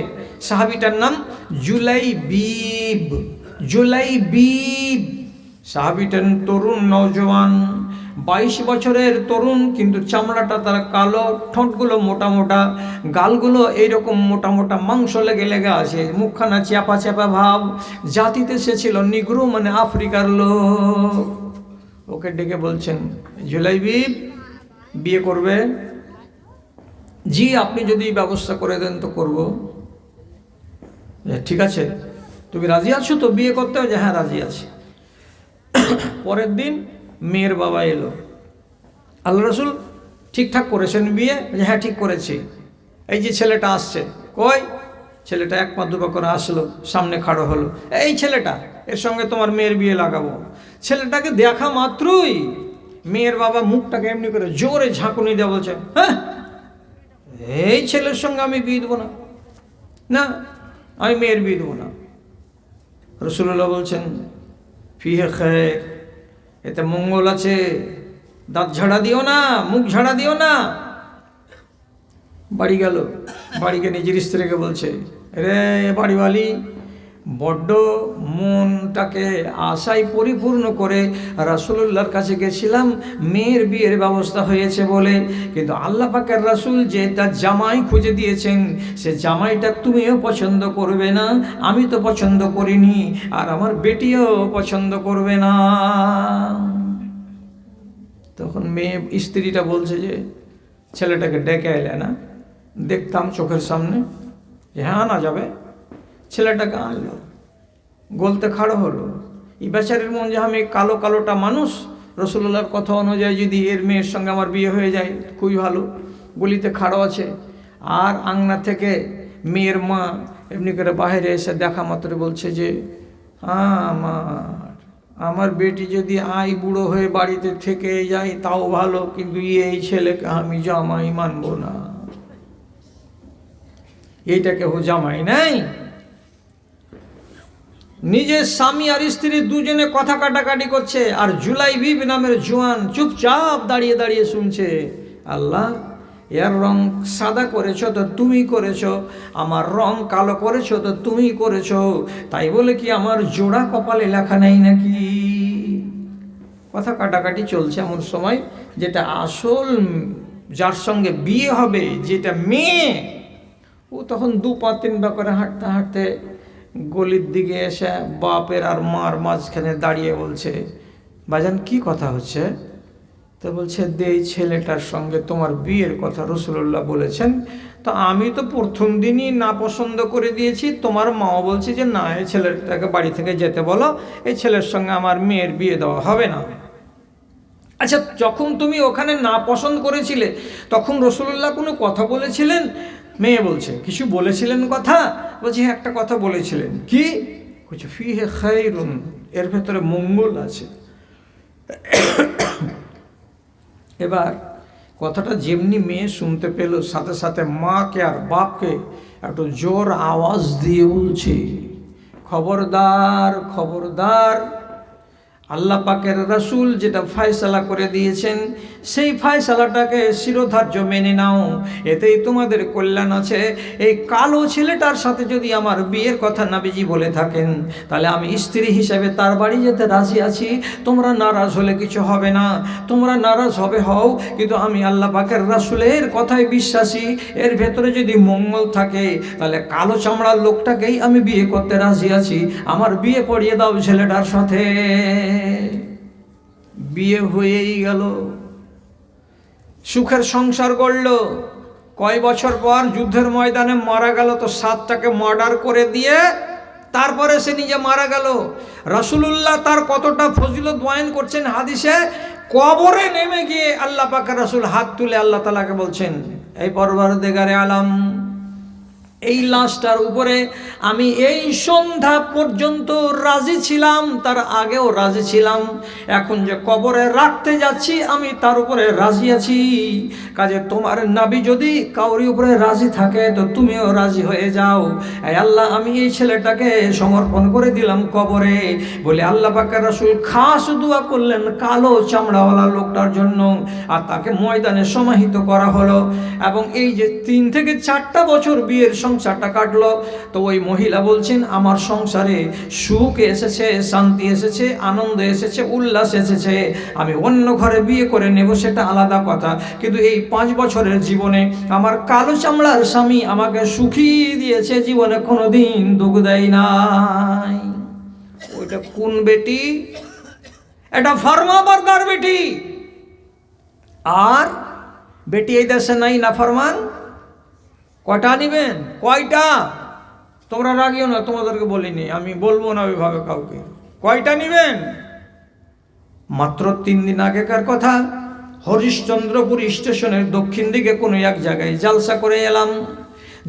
সাহাবীটার নাম জুলাইবিব। সাহাবীটার তরুণ নওজওয়ান, 22 বছরের তরুণ, কিন্তু চামড়াটা তার কালো, ঠোঁটগুলো মোটা মোটা, গালগুলো এইরকম মোটা মোটা মাংস লেগে আছে, মুখখানা চাপা ভাব। জাতিতে সে ছিল নিগ্রো, মানে আফ্রিকার লোক। ওকে ডেকে বলছেন, জুলাইবিব, বিয়ে করবে? জি, আপনি যদি ব্যবস্থা করে দেন তো করব। ঠিক আছে, তুমি রাজি আছো তো বিয়ে করতে? যে হ্যাঁ, রাজি আছি। পরের দিন মেয়ের বাবা এলো। আল্লাহ রাসূল ঠিকঠাক করেছেন বিয়ে? হ্যাঁ, ঠিক করেছি। এই যে ছেলেটা আসছে, কই? ছেলেটা এক পা দুপা করে আসলো, সামনে খাড়ো হলো। এই ছেলেটা, এর সঙ্গে তোমার মেয়ের বিয়ে লাগাবো। ছেলেটাকে দেখা মাত্রই মেয়ের বাবা মুখটাকে এমনি করে জোরে ঝাঁকুনি দেওয়া বলছে, হ্যাঁ, এই ছেলের সঙ্গে আমি বিয়ে দেবো না, না, আমি মেয়ের বিয়ে দেবো না। রাসূলুল্লাহ বলছেন, ফিহে খায়র, এতে মঙ্গল আছে, দাঁত ঝাড়া দিও না, মুখ ঝাড়া দিও না। বাড়ি গেল, বাড়ি গিয়ে নিজের স্ত্রীকে বলছে, রে বাড়িওয়ালি, বড্ড মনটাকে আশায় পরিপূর্ণ করে রাসূলুল্লাহর কাছে গেছিলাম, মেয়ের বিয়ের ব্যবস্থা হয়েছে বলে, কিন্তু আল্লাহ পাকের রাসূল যে তার জামাই খুঁজে দিয়েছেন, সে জামাইটা তুমিও পছন্দ করবে না, আমি তো পছন্দ করিনি, আর আমার বেটিও পছন্দ করবে না। তখন মেয়ে স্ত্রীটা বলছে যে, ছেলেটাকে ডেকে এলে না? দেখতাম চোখের সামনে যে হ্যাঁ আনা যাবে। ছেলেটাকে আনলো, গলতে খাড়ো হলো। এই বেচারির মন যে আমি কালো কালোটা মানুষ, রসুল্লাহর কথা অনুযায়ী যদি এর মেয়ের সঙ্গে আমার বিয়ে হয়ে যায় খুবই ভালো। গলিতে খাড়ো আছে, আর আংনা থেকে মেয়ের মা এমনি করে বাইরে এসে দেখা মাত্র বলছে যে আমার বেটি যদি আই বুড়ো হয়ে বাড়িতে থেকে যায় তাও ভালো, কিন্তু এই ছেলেকে আমি জামাই মানব না। এইটা কেউ জামাই নাই। নিজের স্বামী আর স্ত্রী দুজনে কথা কাটাকাটি করছে, আর জুলাইবিব নামের জোয়ান চুপচাপ দাঁড়িয়ে দাঁড়িয়ে শুনছে। আল্লাহ, এর রং সাদা করেছ তো তুমি করেছ, আমার রং কালো করেছ তো তুমি করেছ, তাই বলে কি আমার জোড়া কপালে লেখা নেই নাকি? কথা কাটাকাটি চলছে এমন সময় যেটা আসল যার সঙ্গে বিয়ে হবে, যেটা মেয়ে, ও তখন 2 পা 3 পা করে হাঁটতে হাঁটতে গলির দিকে এসে বাপের আর মার মাঝখানে দাঁড়িয়ে বলছে, বাজান কি কথা হচ্ছে? তো বলছে, এই ছেলেটার সঙ্গে তোমার বিয়ের কথা রসুল্লাহ বলেছেন, তো আমি তো প্রথম দিনই না পছন্দ করে দিয়েছি। তোমার মাও বলছে যে না, এই ছেলেটাকে বাড়ি থেকে যেতে বলো, এই ছেলের সঙ্গে আমার মেয়ের বিয়ে দেওয়া হবে না। আচ্ছা, যখন তুমি ওখানে না পছন্দ করেছিলে তখন রসুল্লাহ কোনো কথা বলেছিলেন? মেয়ে বলছে, কিছু বলেছিলেন কথা? বলছে হ্যাঁ, একটা কথা বলেছিলেন। কি? বলছে ফিহে খায়রুন, এর ভেতরে মঙ্গল আছে। এবার কথাটা যেমনি মেয়ে শুনতে পেল, সাথে সাথে মাকে আর বাপকে একটু জোর আওয়াজ দিয়ে বলছে, খবরদার খবরদার, আল্লাহ পাকের রাসূল যেটা ফয়সালা করে দিয়েছেন সেই ফয়সালাটাকে শিরোধার্য মেনে নাও, এতেই তোমাদের কল্যাণ আছে। এই কালো ছেলেটার সাথে যদি আমার বিয়ের কথা নবীজি বলে থাকেন, তাহলে আমি স্ত্রী হিসেবে তার বাড়ি যেতে রাজি আছি। তোমরা নারাজ হলে কিছু হবে না, তোমরা নারাজ হবে হও, কিন্তু আমি আল্লাহ পাকের রাসূলের কথায় বিশ্বাসী। এর ভেতরে যদি মঙ্গল থাকে তাহলে কালো চামড়ার লোকটাকেই আমি বিয়ে করতে রাজি আছি। আমার বিয়ে পড়িয়ে দাও ছেলেটার সাথে। বিয়ে হয়েই গেল, সুখের সংসার গড়ল। কয় বছর পর যুদ্ধের ময়দানে মারা গেল, তো 7টাকে মার্ডার করে দিয়ে তারপরে সে নিজে মারা গেল। রাসূলুল্লাহ তার কতটা ফজিলত বয়ান করছেন হাদিসে। কবরে নেমে গিয়ে আল্লাহ পাকের রাসূল হাত তুলে আল্লাহ তাআলাকে বলছেন, এই পরওয়ারদিগারে আলম, এই লাশটার উপরে আমি এই সন্ধ্যা পর্যন্ত রাজি ছিলাম, তার আগেও রাজি ছিলাম, এখন যে কবরে রাখতে যাচ্ছি আমি তার উপরে রাজি আছি। কাজে তোমার নবী যদি কাউরি উপরে রাজি থাকে তো তুমিও রাজি হয়ে যাও। এই আল্লাহ, আমি এই ছেলেটাকে সমর্পণ করে দিলাম কবরে। বলে আল্লাহ পাকের রাসূল খাস দোয়া করলেন কালো চামড়াওয়ালা লোকটার জন্য, আর তাকে ময়দানে সমাহিত করা হলো। এবং এই যে 3 থেকে 4টা বছর বিয়ের সংসারটা কাটলো, তো ওই মহিলা বলছেন আমার সংসারে সুখ এসেছে, শান্তি এসেছে, আনন্দ এসেছে, উল্লাস এসেছে। আমি অন্য ঘরে বিয়ে করে নেব সেটা আলাদা কথা, কিন্তু এই 5 বছরের জীবনে আমার কালো চামড়ার স্বামী আমাকে সুখী দিয়েছে, জীবনে কোনোদিন দুঃখ দেয় নাই। ওইটা কোন বেটি? এটা ফরমাবরদার বেটি। আর বেটি এই দেশে নাই নাফরমান। কয়টা নিবেন? কয়টা? তোমরা রাগিও না, তোমাদেরকে বলিনি, আমি বলবো না ওইভাবে কাউকে। কয়টা নিবেন? মাত্র 3 দিন আগেকার কথা, হরিশ্চন্দ্রপুর স্টেশনের দক্ষিণ দিকে কোনো এক জায়গায় জালসা করে এলাম।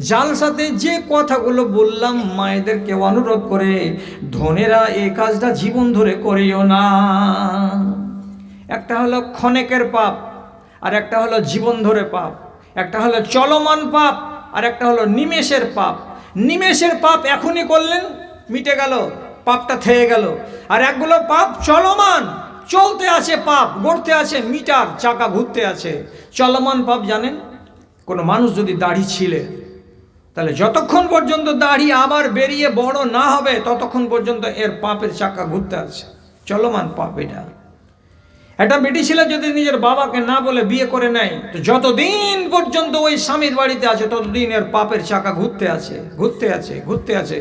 জালসাতে যে কথাগুলো বললাম, মায়েদেরকে অনুরোধ করে, ধনেরা এই কাজটা জীবন ধরে করিও না। একটা হলো ক্ষণেকের পাপ, আর একটা হলো জীবন ধরে পাপ। একটা হলো চলমান পাপ, আর একটা হলো নিমেষের পাপ। নিমেষের পাপ এখনই করলেন, মিটে গেল, পাপটা থেয়ে গেল। আর একগুলো পাপ চলমান, চলতে আছে, পাপ গড়তে আছে, মিটার চাকা ঘুরতে আছে। চলমান পাপ জানেন, কোনো মানুষ যদি দাড়ি ছিলে, তাহলে যতক্ষণ পর্যন্ত দাড়ি আবার বেরিয়ে বড় না হবে ততক্ষণ পর্যন্ত এর পাপের চাকা ঘুরতে আছে, চলমান পাপ এটা। একটা বেটি ছেলে যদি নিজের বাবাকে না বলে বিয়ে করে নেয়, তো যতদিন পর্যন্ত ওই স্বামীর বাড়িতে আছে ততদিন এর পাপের চাকা ঘুরতে আছে, ঘুরতে আছে, ঘুরতে আছে।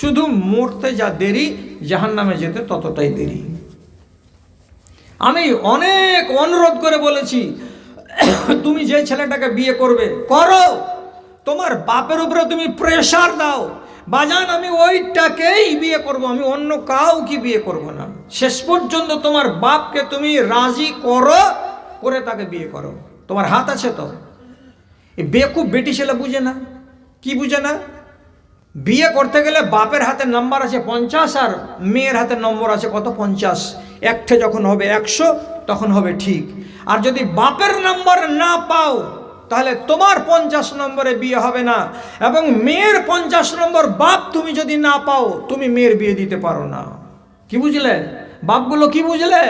শুধু মরতে যা দেরি, জাহান্নামে যেতে ততটাই দেরি। আমি অনেক অনুরোধ করে বলেছি, তুমি যে ছেলেটাকে বিয়ে করবে করো, তোমার বাপের উপরে তুমি প্রেশার দাও, বাজান আমি ওইটাকেই বিয়ে করব, আমি অন্য কাউকে বিয়ে করব না, শেষ পর্যন্ত তোমার বাপকে তুমি রাজি করো, করে তাকে বিয়ে করো। তোমার হাত আছে তো। এই বেকুব বেটি ছেলে বুঝে না। কি বুঝে না? বিয়ে করতে গেলে বাপের হাতে নাম্বার আছে 50 আর মেয়ের হাতে নম্বর আছে কত 50। একঠে যখন হবে 100 তখন হবে ঠিক। আর যদি বাপের নাম্বার না পাও তাহলে তোমার 50 নম্বরে বিয়ে হবে না, এবং মেয়ের 50 নম্বর বাপ তুমি যদি না পাও তুমি মেয়ের বিয়ে দিতে পারো না। কি বুঝলে বাপগুলো? কি বুঝলে?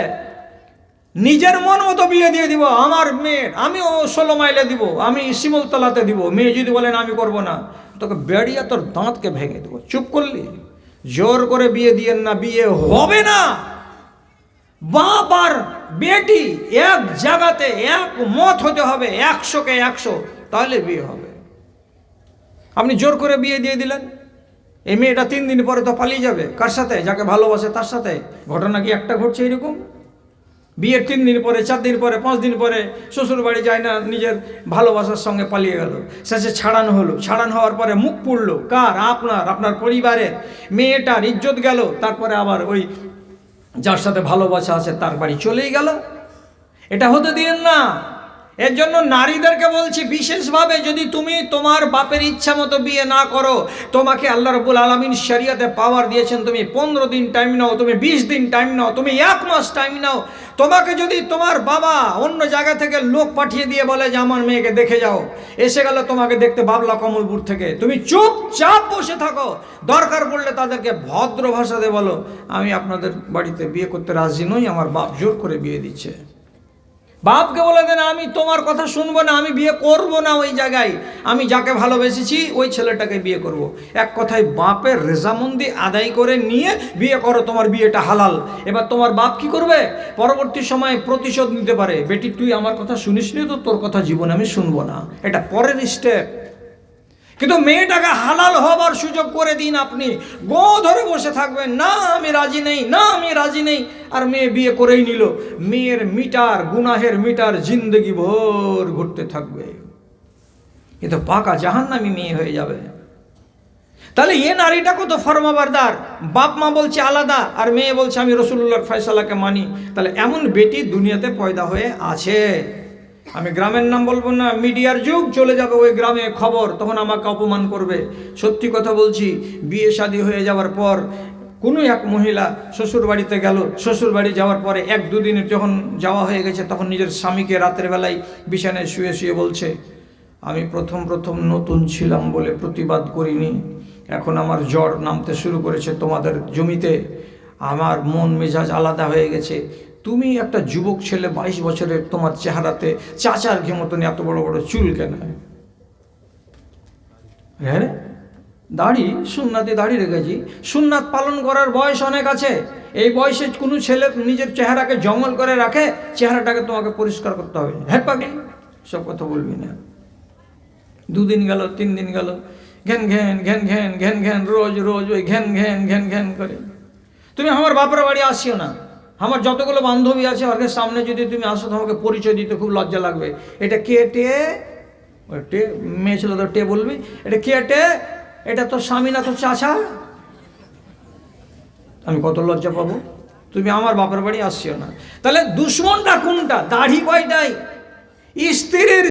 নিজের মন মতো বিয়ে দিয়ে দিব। আমার মেয়ের আমি 16 মাইলে দিব, আমি শিমলতলাতে দিব। মেয়ে যদি বলেন আমি করব না, তোকে বেড়িয়া তোর দাঁতকে ভেঙে দেবো। চুপ করলি? জোর করে বিয়ে দিয়েন না, বিয়ে হবে না। বাপ আর বেটি এক জায়গাতে এক মত হতে হবে, 100কে 100, তাহলে বিয়ে হবে। আপনি জোর করে বিয়ে দিয়ে দিলেন, এই মেয়েটা 3 দিন পরে তো পালিয়ে যাবে। কার সাথে? যাকে ভালোবাসে তার সাথে। ঘটনা কি একটা ঘটছে এরকম? বিয়ের 3 দিন পরে, 4 দিন পরে, 5 দিন পরে শ্বশুর বাড়ি যায় না, নিজের ভালোবাসার সঙ্গে পালিয়ে গেল। শেষে ছাড়ানো হলো। ছাড়ানো হওয়ার পরে মুখ পুড়লো কার? আপনার পরিবারের। মেয়েটার ইজ্জত গেল। তারপরে আবার ওই যার সাথে ভালোবাসা আছে তার বাড়ি চলেই গেল। এটা হতে দিন না। এর জন্য নারীদেরকে বলছি বিশেষভাবে, যদি তুমি তোমার বাপের ইচ্ছা মতো বিয়ে না করো, তোমাকে আল্লাহ রাব্বুল আলামিন শরিয়াতে পাওয়ার দিয়েছেন, তুমি 15 দিন টাইম নাও, তুমি 20 দিন টাইম নাও, তুমি 1 মাস টাইম নাও। তোমাকে যদি তোমার বাবা অন্য জায়গা থেকে লোক পাঠিয়ে দিয়ে বলে যে আমার মেয়েকে দেখে যাও, এসে গেল তোমাকে দেখতে বাবলা কমলপুর থেকে, তুমি চুপচাপ বসে থাকো। দরকার পড়লে তাদেরকে ভদ্র ভাষাতে বলো আমি আপনাদের বাড়িতে বিয়ে করতে রাজি নই, আমার বাপ জোর করে বিয়ে দিচ্ছে। বাপকে বলে দেন আমি তোমার কথা শুনবো না, আমি বিয়ে করব না ওই জায়গায়, আমি যাকে ভালোবেসেছি ওই ছেলেটাকে বিয়ে করব। এক কথায় বাপের রেজামন্দি আদায় করে নিয়ে বিয়ে করো, তোমার বিয়েটা হালাল। এবার তোমার বাপ কি করবে? পরবর্তী সময়ে প্রতিশোধ নিতে পারে। বেটি তুই আমার কথা শুনিসনি তো, তোর কথা জীবনে আমি শুনবো না, এটা পরের স্টেপ। কিন্তু মেয়েটাকে হালাল হবার সুযোগ করে দিন। আপনি গো ধরে বসে থাকবেন, না আমি রাজি নেই, না আমি রাজি নেই, আর মেয়ে বিয়ে করেই নিল। মেয়ের মিটার, গুনাহের মিটার জিন্দগি ভোর ঘুরতে থাকবে। এ তো পাকা জাহান্নামী মেয়ে হয়ে যাবে। তাহলে এ নারীটা কত ফরমাবারদার। বাপ মা বলছে আলাদা, আর মেয়ে বলছে আমি রাসূলুল্লাহর ফয়সালাকে মানি। তাহলে এমন বেটি দুনিয়াতে পয়দা হয়ে আছে। আমি গ্রামের নাম বলবো না, মিডিয়ার যুগ চলে যাবে ওই গ্রামে খবর, তখন আমাকে অপমান করবে। সত্যি কথা বলছি, বিয়ে শাদী হয়ে যাওয়ার পর কোনো এক মহিলা শ্বশুর বাড়িতে গেল, শ্বশুর বাড়ি যাওয়ার পরে 1-2 দিনের যখন যাওয়া হয়ে গেছে, তখন নিজের স্বামীকে রাতের বেলায় বিছানায় শুয়ে শুয়ে বলছে আমি প্রথম নতুন ছিলাম বলে প্রতিবাদ করিনি, এখন আমার জ্বর নামতে শুরু করেছে তোমাদের জমিতে, আমার মন মেজাজ আলাদা হয়ে গেছে। তুমি একটা যুবক ছেলে 22 বছরের, তোমার চেহারাতে চাচার ঘে মতন এত বড় বড় চুল কেন? হ্যাঁ, দাড়ি, সুন্নাতে দাড়ি রেখেছি। সুন্নাত পালন করার বয়স অনেক আছে। এই বয়সে কোনো ছেলে নিজের চেহারাকে জঙ্গল করে রাখে? চেহারাটাকে তোমাকে পরিষ্কার করতে হবে। হ্যাঁ পাগলি, সব কথা বলবি না। 2 দিন গেল, 3 দিন গেল, ঘ্যান ঘ্যান ঘ্যান ঘ্যান ঘ্যান ঘ্যান, রোজ রোজ ওই ঘ্যান ঘ্যান ঘ্যান ঘ্যান করে। তুমি আমার বাপের বাড়ি আসিও না। আমার যতগুলো বান্ধবী আছে ওর সামনে যদি তুমি আসো, তোমাকে পরিচয় দিতে খুব লজ্জা লাগবে। এটা কে? টে, টে মেয়ে ছিল তো টে বলবি। এটা কে? টে, এটা তোর স্বামী না তোর চাচা? আমি কত লজ্জা পাবো? তুমি আমার বাপের বাড়ি আসছিও না। তাহলে দুশ্মনটা কোনটা? দাড়ি কয়টাই? স্ত্রীর